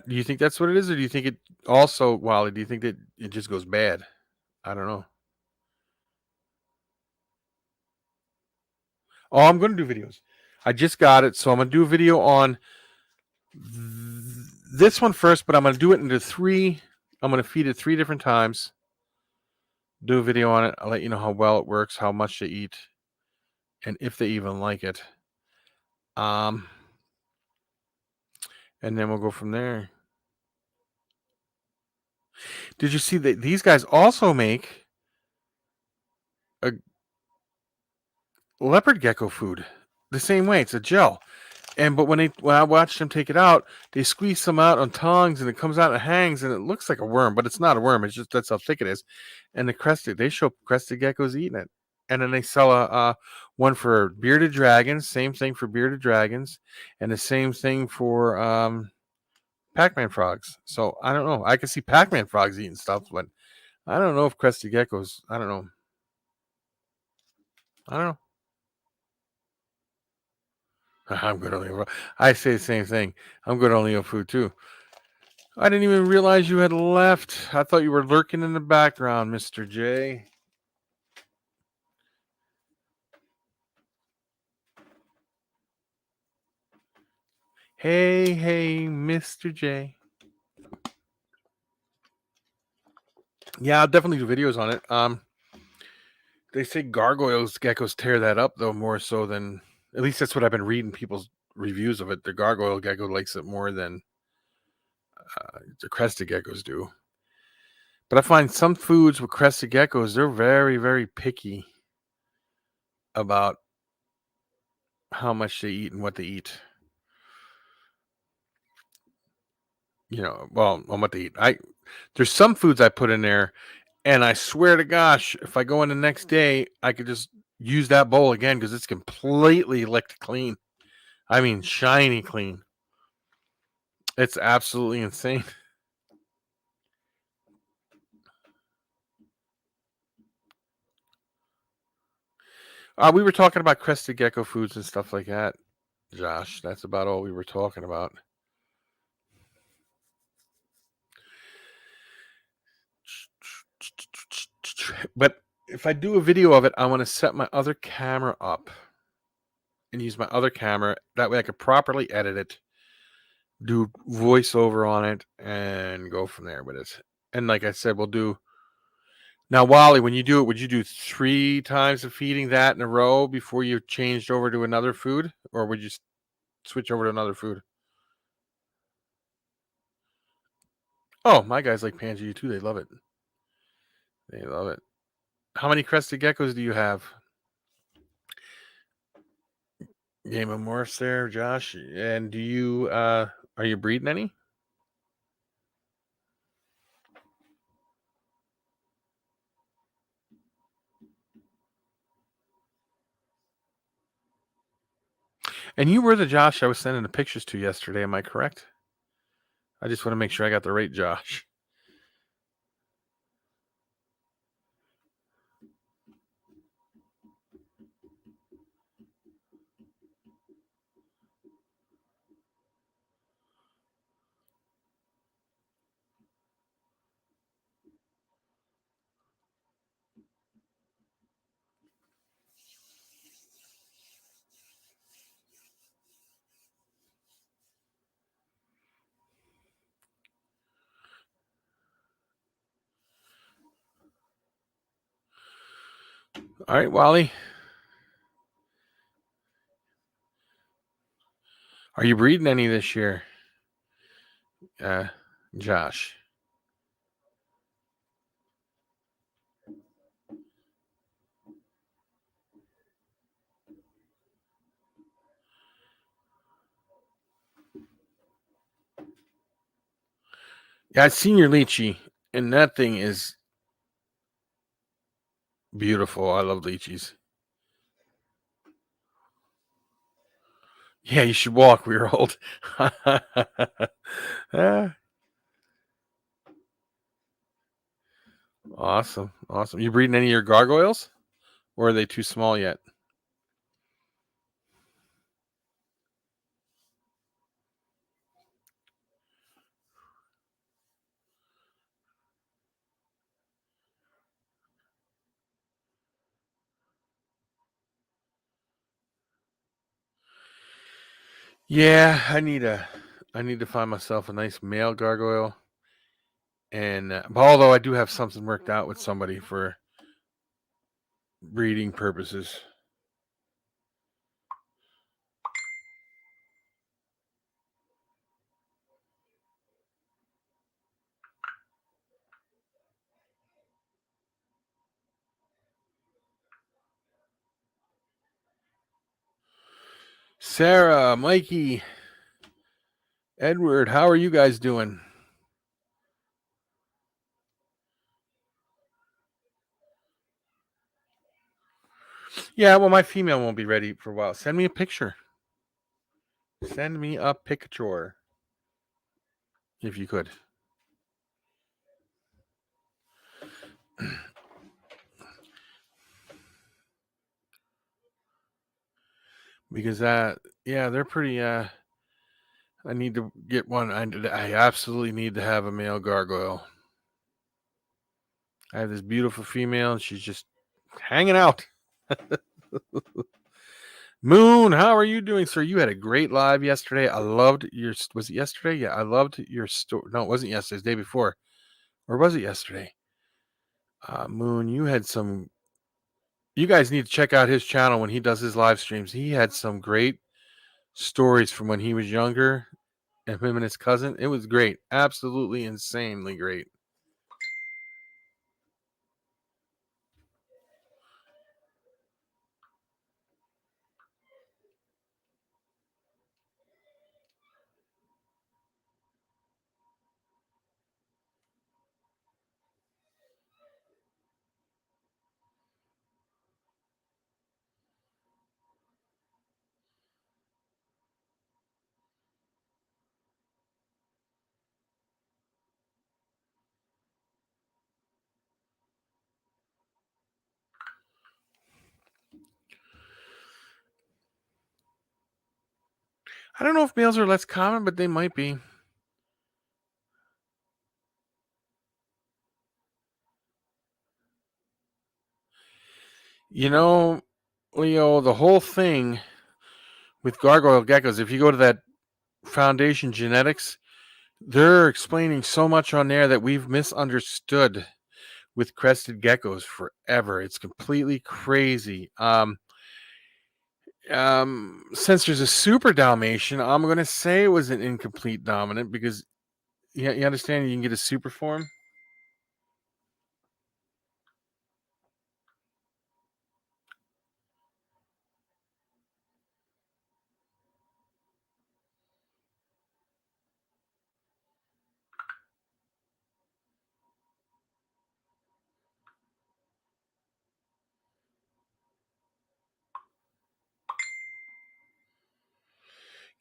Do you think that's what it is, or do you think it also, Wally? Do you think that it just goes bad? I don't know. Oh, I'm going to do videos. I just got it, so I'm going to do a video on this one first, but I'm going to do it into three. I'm going to feed it 3 different times. Do a video on it. I'll let you know how well it works, how much they eat, and if they even like it. And then we'll go from there. Did you see that these guys also make a leopard gecko food the same way? It's a gel. But when I watched them take it out, they squeeze some out on tongs, and it comes out and hangs, and it looks like a worm, but it's not a worm. It's just that's how thick it is. And they show crested geckos eating it, and then they sell a one for bearded dragons. Same thing for bearded dragons, and the same thing for Pac-Man frogs. So I don't know. I can see Pac-Man frogs eating stuff, but I don't know if crested geckos. I don't know. I don't know. I'm good on Leo. I say the same thing. I'm good on Leo food too. I didn't even realize you had left. I thought you were lurking in the background, Mr. J. Hey, Mr. J. Yeah, I'll definitely do videos on it. They say gargoyles geckos tear that up though more so than, at least that's what I've been reading people's reviews of it. The gargoyle gecko likes it more than the crested geckos do. But I find some foods with crested geckos, they're very, very picky about how much they eat and what they eat. Well, on what they eat. There's some foods I put in there, and I swear to gosh, if I go in the next day, I could just use that bowl again because it's completely licked clean. I mean, shiny clean. It's absolutely insane. We were talking about crested gecko foods and stuff like that, Josh. That's about all we were talking about. But if I do a video of it, I want to set my other camera up and use my other camera. That way I could properly edit it, do voiceover on it, and go from there with it. And like I said, we'll do. Now, Wally, when you do it, would you do 3 times of feeding that in a row before you changed over to another food? Or would you switch over to another food? Oh, my guys like Pangea too. They love it. They love it. How many crested geckos do you have? Game of Morphs there, Josh. And do you are you breeding any? And you were the Josh I was sending the pictures to yesterday, am I correct? I just want to make sure I got the right Josh. All right, Wally. Are you breeding any this year? Josh. Yeah, I've seen your lychee, and that thing is beautiful. I love lychees. Yeah, you should walk. We are old. Awesome. Awesome. You breeding any of your gargoyles? Or are they too small yet? Yeah, I need to find myself a nice male gargoyle. And although I do have something worked out with somebody for breeding purposes. Sarah, Mikey, Edward, how are you guys doing? Yeah, well, my female won't be ready for a while. Send me a picture. Send me a picture. If you could. Because yeah, they're pretty I need to get one. I absolutely need to have a male gargoyle. I have this beautiful female and she's just hanging out. Moon, how are you doing, sir? You had a great live yesterday. I loved your. Was it yesterday? Yeah, I loved your story. No, it wasn't yesterday. It was the day before, or was it yesterday? Moon, you had some. You guys need to check out his channel when he does his live streams. He had some great stories from when he was younger, and him and his cousin. It was great, absolutely insanely great. I don't know if males are less common, but they might be. You know, Leo, the whole thing with gargoyle geckos, if you go to that Foundation Genetics, they're explaining so much on there that we've misunderstood with crested geckos forever. It's completely crazy. Since there's a super Dalmatian, I'm going to say it was an incomplete dominant because you understand you can get a super form.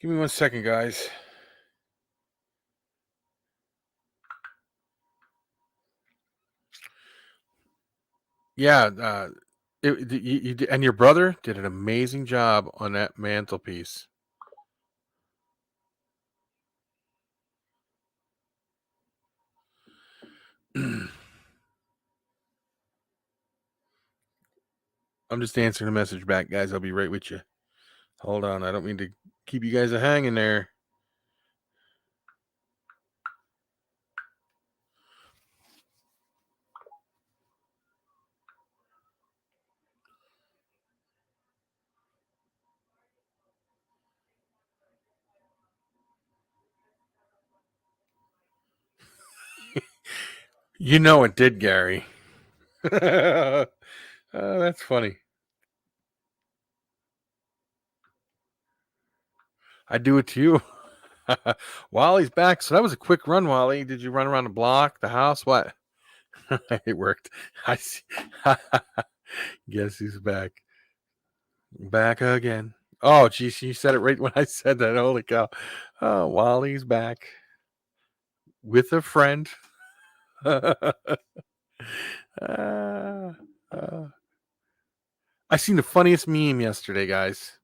Give me 1 second, guys. Yeah, and your brother did an amazing job on that mantelpiece. I'm just answering a message back, guys. I'll be right with you. Hold on. I don't mean to keep you guys hanging there. You know it did, Gary. That's funny. I do it to you. Wally's back. So that was a quick run, Wally. Did you run around the block, the house? What? It worked. I see. Guess he's back. Back again. Oh, geez, you said it right when I said that. Holy cow. Oh, Wally's back with a friend. Uh, uh, I seen the funniest meme yesterday, guys.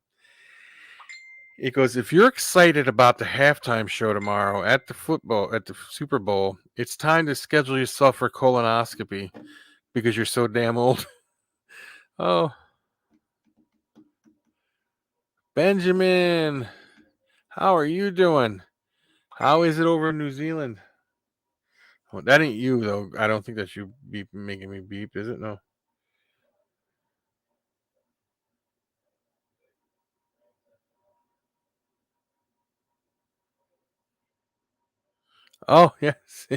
It goes, if you're excited about the halftime show tomorrow at the Super Bowl, it's time to schedule yourself for colonoscopy because you're so damn old. Oh, Benjamin, how are you doing? How is it over in New Zealand? Well, that ain't you, though. I don't think that's you beep making me beep, is it? No. Oh, yes.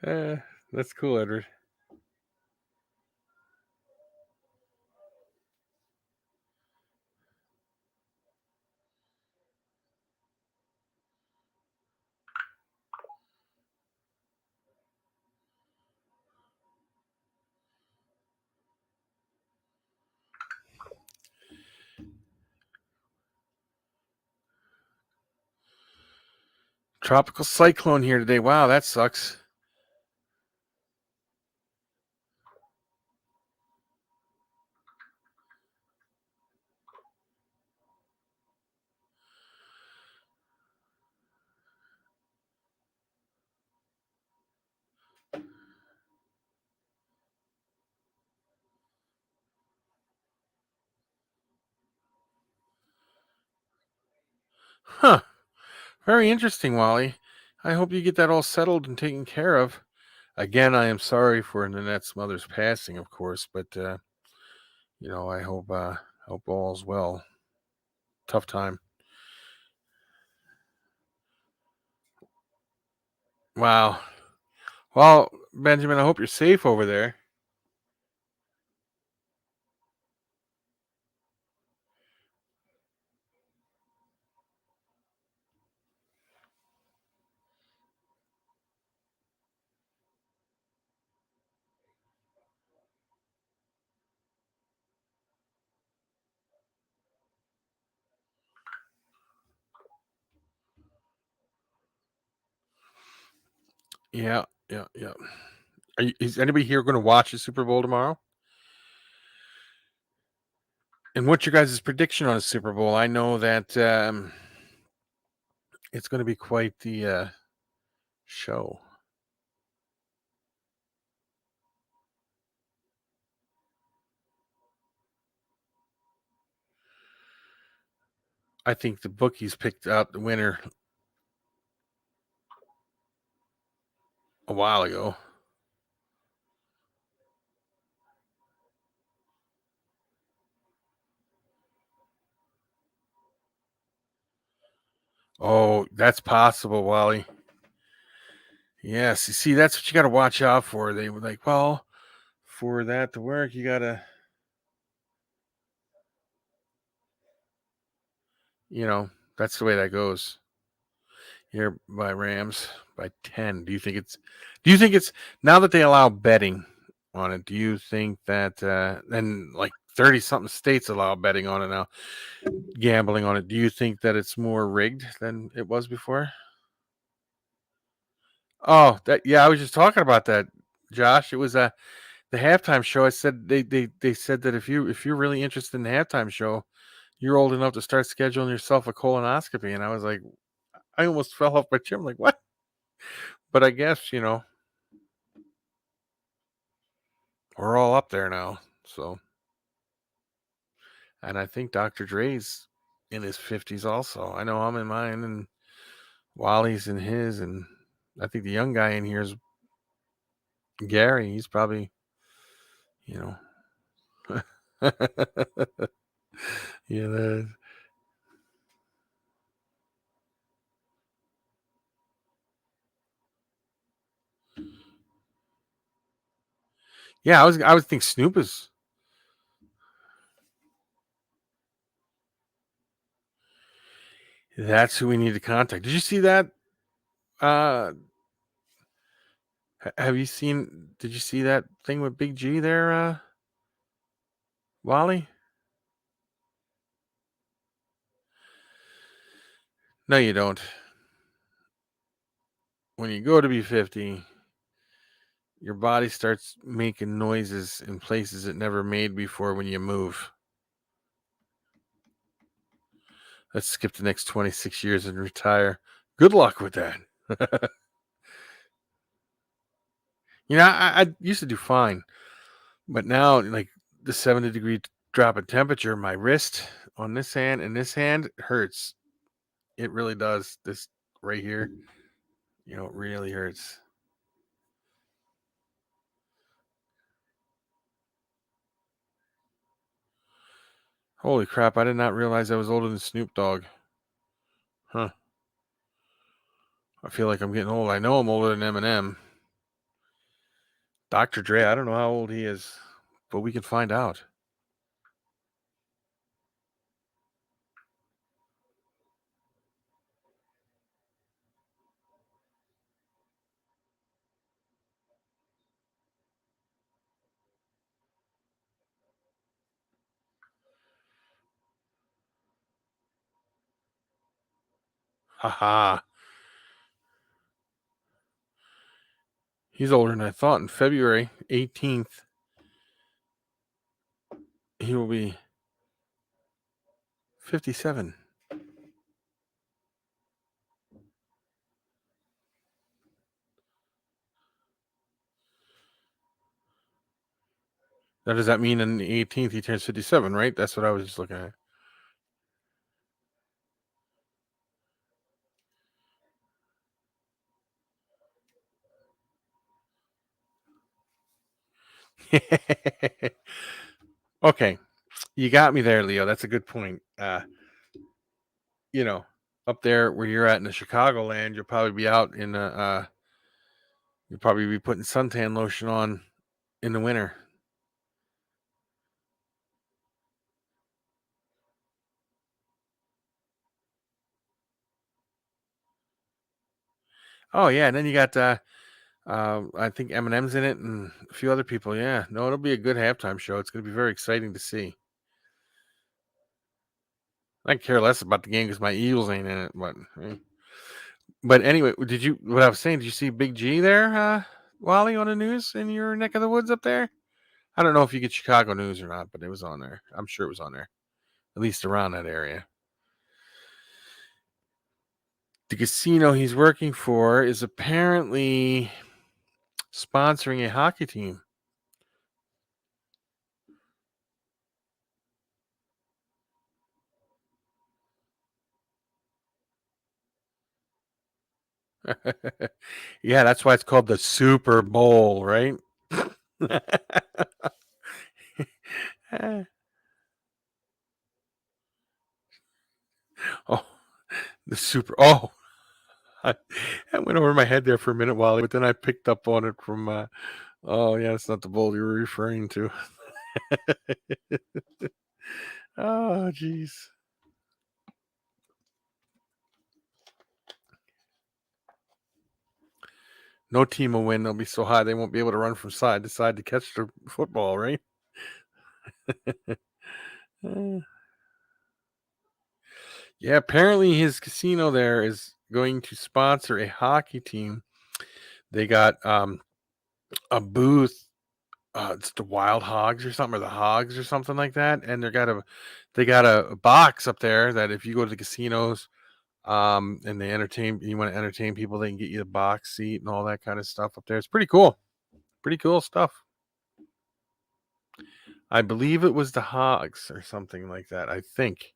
uh, that's cool, Edward. Tropical cyclone here today. Wow, that sucks. Huh. Very interesting, Wally. I hope you get that all settled and taken care of. Again, I am sorry for Nanette's mother's passing, of course, but I hope all's well. Tough time. Wow. Well, Benjamin, I hope you're safe over there. Yeah, yeah, yeah. Is anybody here going to watch the Super Bowl tomorrow? And what's your guys' prediction on the Super Bowl? I know that it's going to be quite the show. I think the bookies picked out the winner a while ago. Oh, that's possible, Wally. Yes, you see, that's what you got to watch out for. They were like, well, for that to work, you got to, that's the way that goes. Here by Rams by 10. Do you think it's now that they allow betting on it, do you think that and like 30 something states allow betting on it now, gambling on it, do you think that it's more rigged than it was before? Oh, that yeah, I was just talking about that, Josh. It was the halftime show. I said they said that if you're really interested in the halftime show, you're old enough to start scheduling yourself a colonoscopy. And I was like, I almost fell off my chair. I'm like, what? But I guess, we're all up there now. So, and I think Dr. Dre's in his 50s also. I know I'm in mine, and Wally's in his, and I think the young guy in here is Gary. He's probably, you know. Yeah, yeah. I was think Snoop is. That's who we need to contact. Did you see that? Uh, have you seen? Did you see that thing with Big G there, Wally? No, you don't. When you go to be 50, your body starts making noises in places it never made before when you move. Let's skip the next 26 years and retire. Good luck with that. I used to do fine, but now, like the 70-degree drop in temperature, my wrist on this hand and this hand hurts. It really does. This right here, it really hurts. Holy crap, I did not realize I was older than Snoop Dogg. Huh. I feel like I'm getting old. I know I'm older than Eminem. Dr. Dre, I don't know how old he is, but we can find out. Haha. He's older than I thought. In February 18th, he will be 57. Now, does that mean on the 18th he turns 57, right? That's what I was just looking at. Okay. You got me there, Leo. That's a good point. You know, up there where you're at in the Chicagoland, you'll probably be out in you'll probably be putting suntan lotion on in the winter. Oh yeah, and then you got I think Eminem's in it and a few other people. Yeah, no, it'll be a good halftime show. It's going to be very exciting to see. I care less about the game because my Eagles ain't in it. But anyway, did you? What I was saying? Did you see Big G there, Wally, on the news in your neck of the woods up there? I don't know if you get Chicago news or not, but it was on there. I'm sure it was on there, at least around that area. The casino he's working for is apparently sponsoring a hockey team. Yeah, that's why it's called the Super Bowl, right? Oh, the Super. Oh, I, I went over my head there for a minute, Wally, but then I picked up on it from. Oh, yeah, it's not the bowl you were referring to. Oh, jeez. No team will win. They'll be so high they won't be able to run from side to side to catch the football, right? Uh, yeah, apparently his casino there is going to sponsor a hockey team. They got a booth. It's the Wild Hogs or something, or the Hogs or something like that. And they got a box up there that if you go to the casinos, and you want to entertain people, they can get you a box seat and all that kind of stuff up there. It's pretty cool. Pretty cool stuff. I believe it was the Hogs or something like that. I think.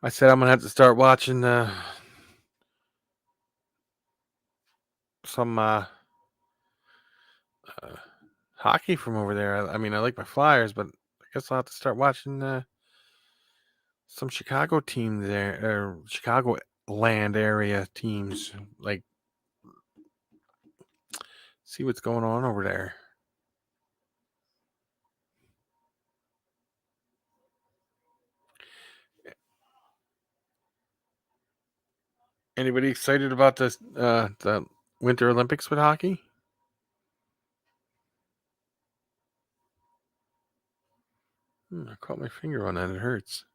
I said I'm gonna have to start watching some uh, hockey from over there. I mean, I like my Flyers, but I guess I'll have to start watching some Chicago teams there, or Chicago land area teams. Like, see what's going on over there. Anybody excited about the Winter Olympics with hockey? I caught my finger on that. It hurts.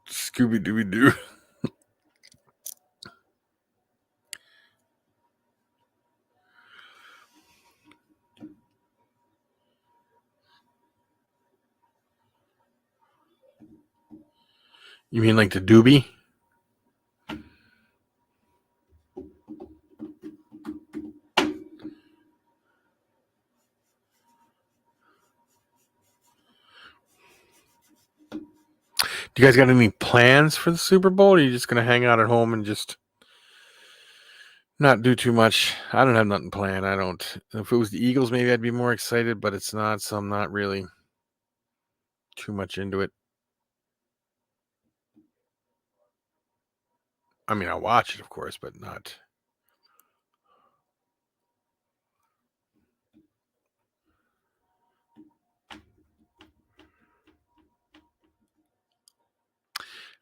Scooby Dooby Doo. You mean like the Doobie? Do you guys got any plans for the Super Bowl? Or are you just gonna hang out at home and just not do too much? I don't have nothing planned. I don't. If it was the Eagles, maybe I'd be more excited, but it's not, so I'm not really too much into it. I mean, I'll watch it, of course, but not.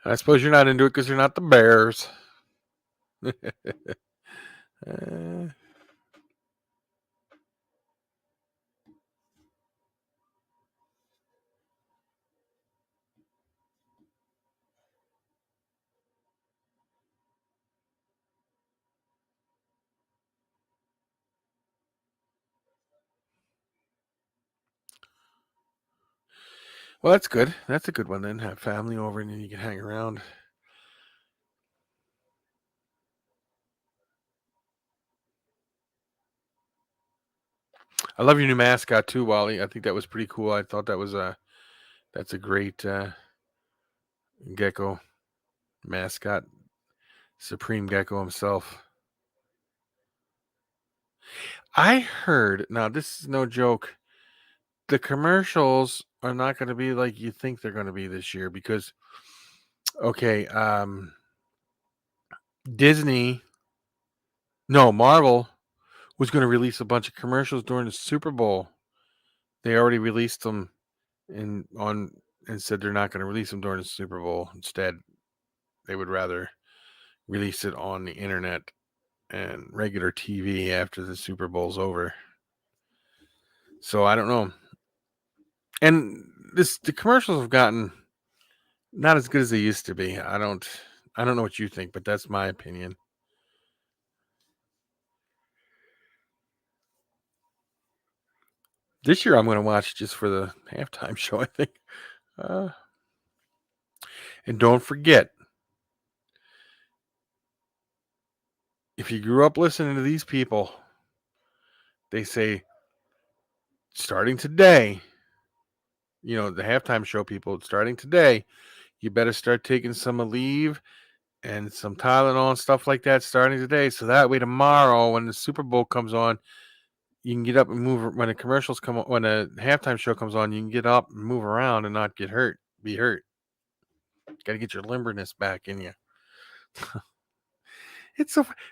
I suppose you're not into it because you're not the Bears. Uh, well, that's good. That's a good one then. Have family over and then you can hang around. I love your new mascot too, Wally. I think that was pretty cool. I thought that's a great Gecko mascot, Supreme Gecko himself. I heard, now this is no joke, the commercials are not going to be like you think they're going to be this year because, okay, Disney, no, Marvel was going to release a bunch of commercials during the Super Bowl. They already released them and said they're not going to release them during the Super Bowl. Instead, they would rather release it on the internet and regular TV after the Super Bowl's over. So I don't know. And the commercials have gotten not as good as they used to be. I don't know what you think, but that's my opinion. This year I'm going to watch just for the halftime show, I think. And don't forget, if you grew up listening to these people, they say starting today, the halftime show people, starting today, you better start taking some Aleve and some Tylenol and stuff like that starting today. So that way tomorrow when the Super Bowl comes on, you can get up and move. When the commercials come on, when the halftime show comes on, you can get up and move around and not get hurt, be hurt. Got to get your limberness back in you.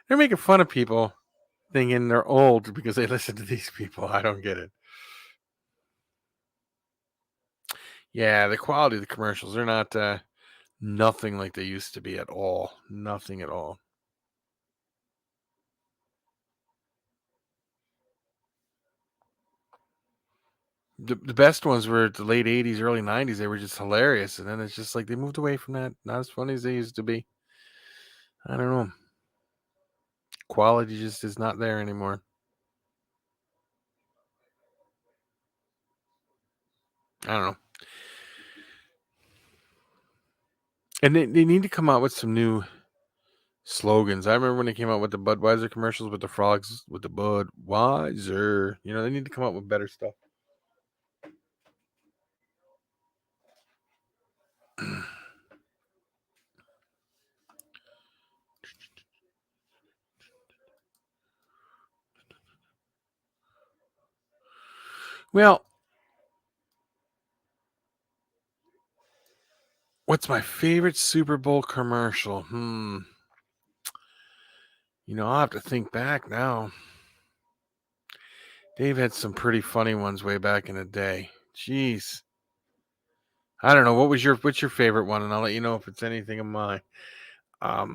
They're making fun of people thinking they're old because they listen to these people. I don't get it. Yeah, the quality of the commercials, they're not nothing like they used to be at all. Nothing at all. The best ones were the late 80s, early 90s. They were just hilarious. And then it's just like they moved away from that. Not as funny as they used to be. I don't know. Quality just is not there anymore. I don't know. And they need to come out with some new slogans. I remember when they came out with the Budweiser commercials with the frogs with the Budweiser. They need to come out with better stuff. Well, what's my favorite Super Bowl commercial? I'll have to think back now. Dave had some pretty funny ones way back in the day. Jeez. I don't know. What's your favorite one? And I'll let you know if it's anything of mine. I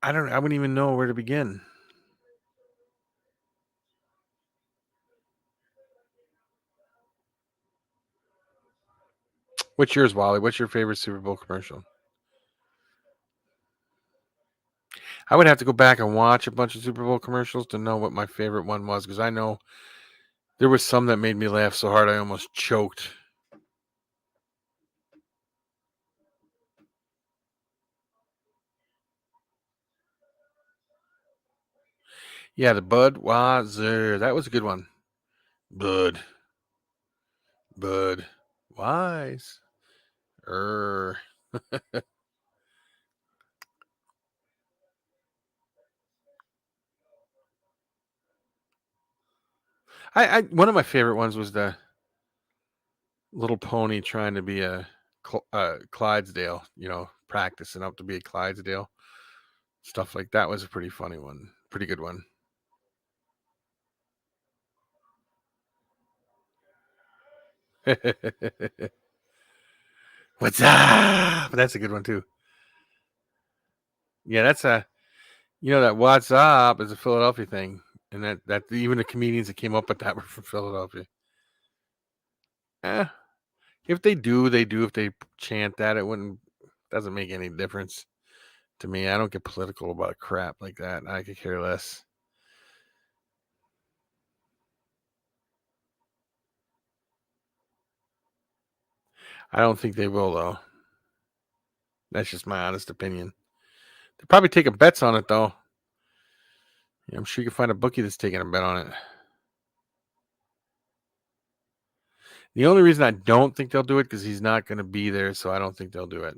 wouldn't even know where to begin. What's yours, Wally? What's your favorite Super Bowl commercial? I would have to go back and watch a bunch of Super Bowl commercials to know what my favorite one was, because I know there was some that made me laugh so hard I almost choked. Yeah, the Budweiser. That was a good one. Bud. Wise. I one of my favorite ones was the little pony trying to be a Clydesdale, practicing up to be a Clydesdale. Stuff like that was a pretty funny one. Pretty good one. What's up? That's a good one too. Yeah, that's that what's up is a Philadelphia thing. And that even the comedians that came up with that were from Philadelphia. If they do, they do. If they chant that, doesn't make any difference to me. I don't get political about crap like that. I could care less. I don't think they will, though. That's just my honest opinion. They're probably taking bets on it, though. I'm sure you can find a bookie that's taking a bet on it. The only reason I don't think they'll do it because he's not going to be there, so I don't think they'll do it.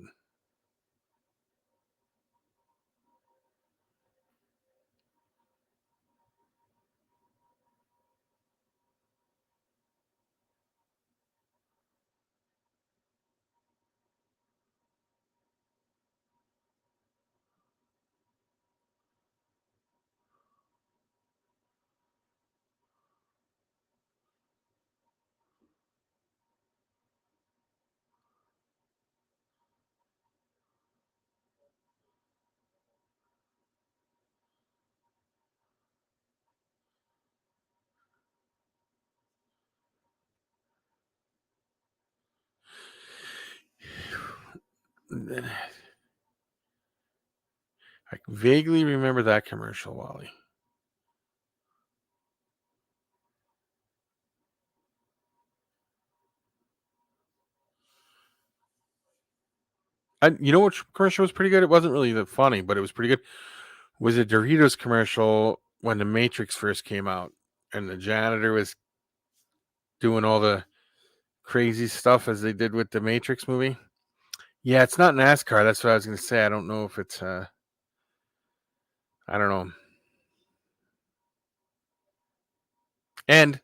I vaguely remember that commercial, Wally. You know which commercial was pretty good? It wasn't really that funny, but it was pretty good. Was a Doritos commercial when the Matrix first came out, and the janitor was doing all the crazy stuff as they did with the Matrix movie. Yeah, it's not NASCAR. That's what I was going to say. I don't know if it's. I don't know. And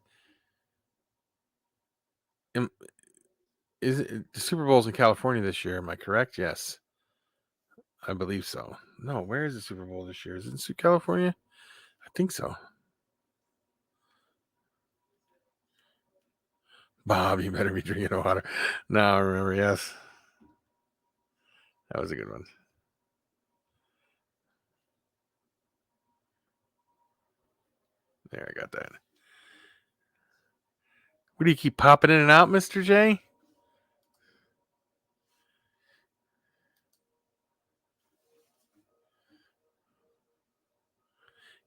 is it, the Super Bowl's in California this year? Am I correct? Yes, I believe so. No, where is the Super Bowl this year? Is it in California? I think so. Bob, you better be drinking water. Now I remember. Yes, that was a good one. There, I got that. What do you keep popping in and out, Mr. J?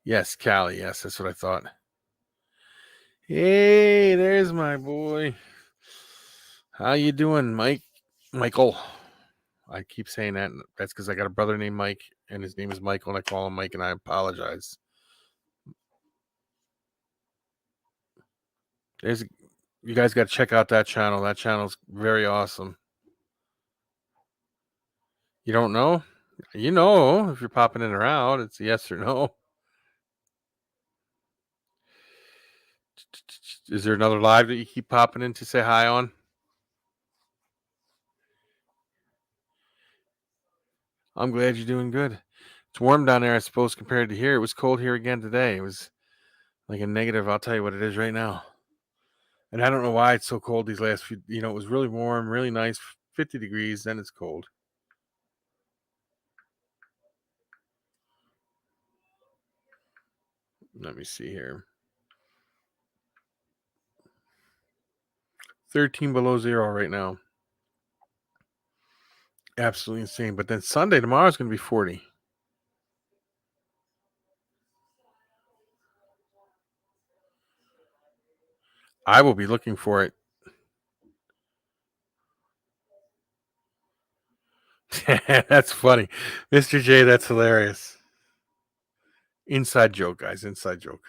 Yes, Callie. Yes, that's what I thought. Hey, there's my boy. How you doing, Mike? Michael. I keep saying that. That's because I got a brother named Mike, and his name is Michael, and I call him Mike, and I apologize. You guys got to check out that channel. That channel's very awesome. You don't know? You know if you're popping in or out. It's yes or no. Is there another live that you keep popping in to say hi on? I'm glad you're doing good. It's warm down there, I suppose, compared to here. It was cold here again today. It was like a negative. I'll tell you what it is right now. And I don't know why it's so cold these last few. It was really warm, really nice, 50 degrees. Then it's cold. Let me see here. 13 below zero right now. Absolutely insane. But then Sunday, tomorrow is going to be 40. I will be looking for it. That's funny. Mr. J, that's hilarious. Inside joke, guys. Inside joke.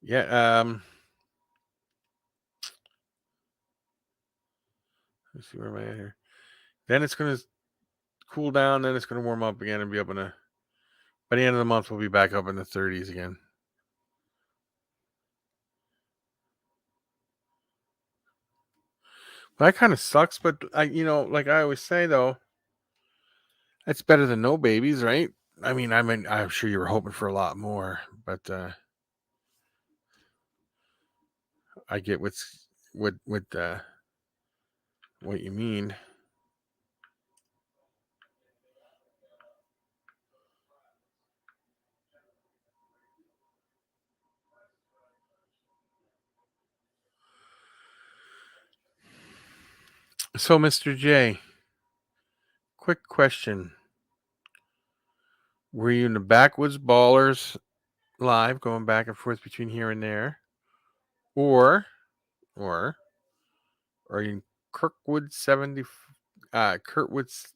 Yeah. Let's see, where am I at here? Then it's going to cool down. Then it's going to warm up again and be up by the end of the month, we'll be back up in the 30s again. That kind of sucks, but like I always say though, it's better than no babies, right? I mean, I'm sure you were hoping for a lot more, but I get what you mean. So, Mr. J, quick question: were you in the Backwoods Ballers live, going back and forth between here and there, or are you in Kirkwood 70, Kurtwood's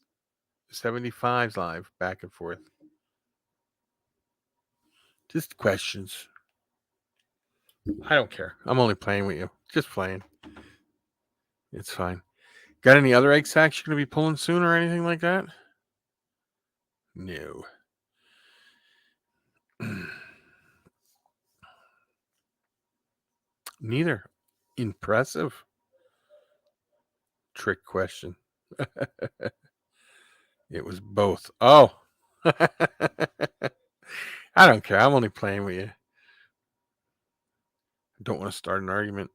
75's live, back and forth? Just questions. I don't care. I'm only playing with you. Just playing. It's fine. Got any other egg sacks you're going to be pulling soon or anything like that? No. Neither. Impressive. Trick question. It was both. Oh. I don't care. I'm only playing with you. I don't want to start an argument.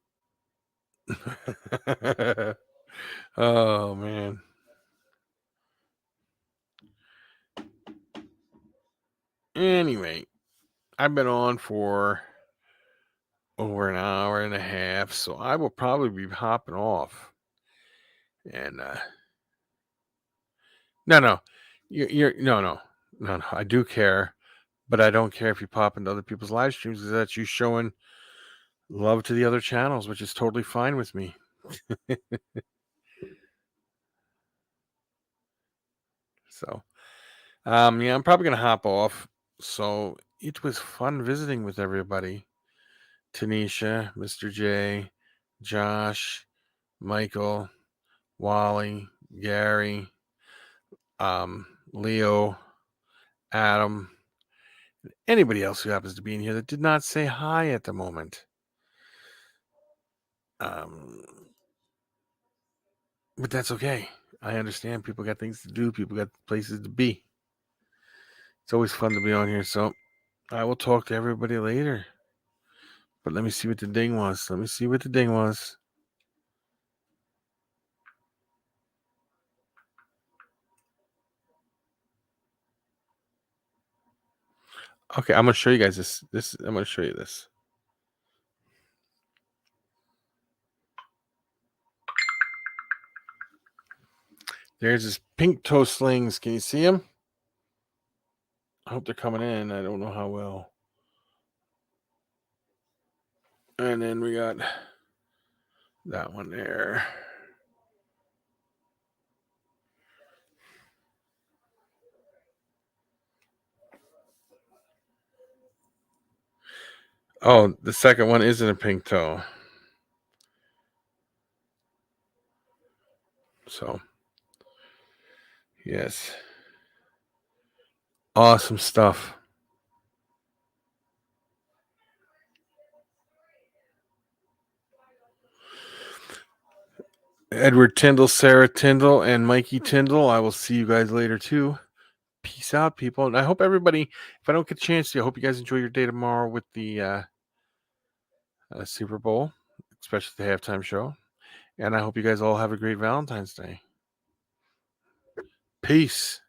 Oh, man. Anyway, I've been on for over an hour and a half, so I will probably be hopping off. And no, you're no. I do care, but I don't care if you pop into other people's live streams because that's you showing love to the other channels, which is totally fine with me. So, yeah, I'm probably gonna hop off. So it was fun visiting with everybody. Tanisha, Mr. J, Josh, Michael, Wally, Gary, Leo, Adam, anybody else who happens to be in here that did not say hi at the moment. But that's okay. I understand people got things to do, people got places to be. It's always fun to be on here, so I will talk to everybody later. But let me see what the ding was. Okay, I'm gonna show you guys this. I'm gonna show you this. There's this pink toe slings. Can you see them? I hope they're coming in. I don't know how well. And then we got that one there. Oh, the second one isn't a pink toe. So, yes. Awesome stuff. Edward Tyndall, Sarah Tyndall, and Mikey Tyndall. I will see you guys later too. Peace out, people. And I hope everybody, if I don't get a chance to, I hope you guys enjoy your day tomorrow with the Super Bowl, especially the halftime show. And I hope you guys all have a great Valentine's Day. Peace.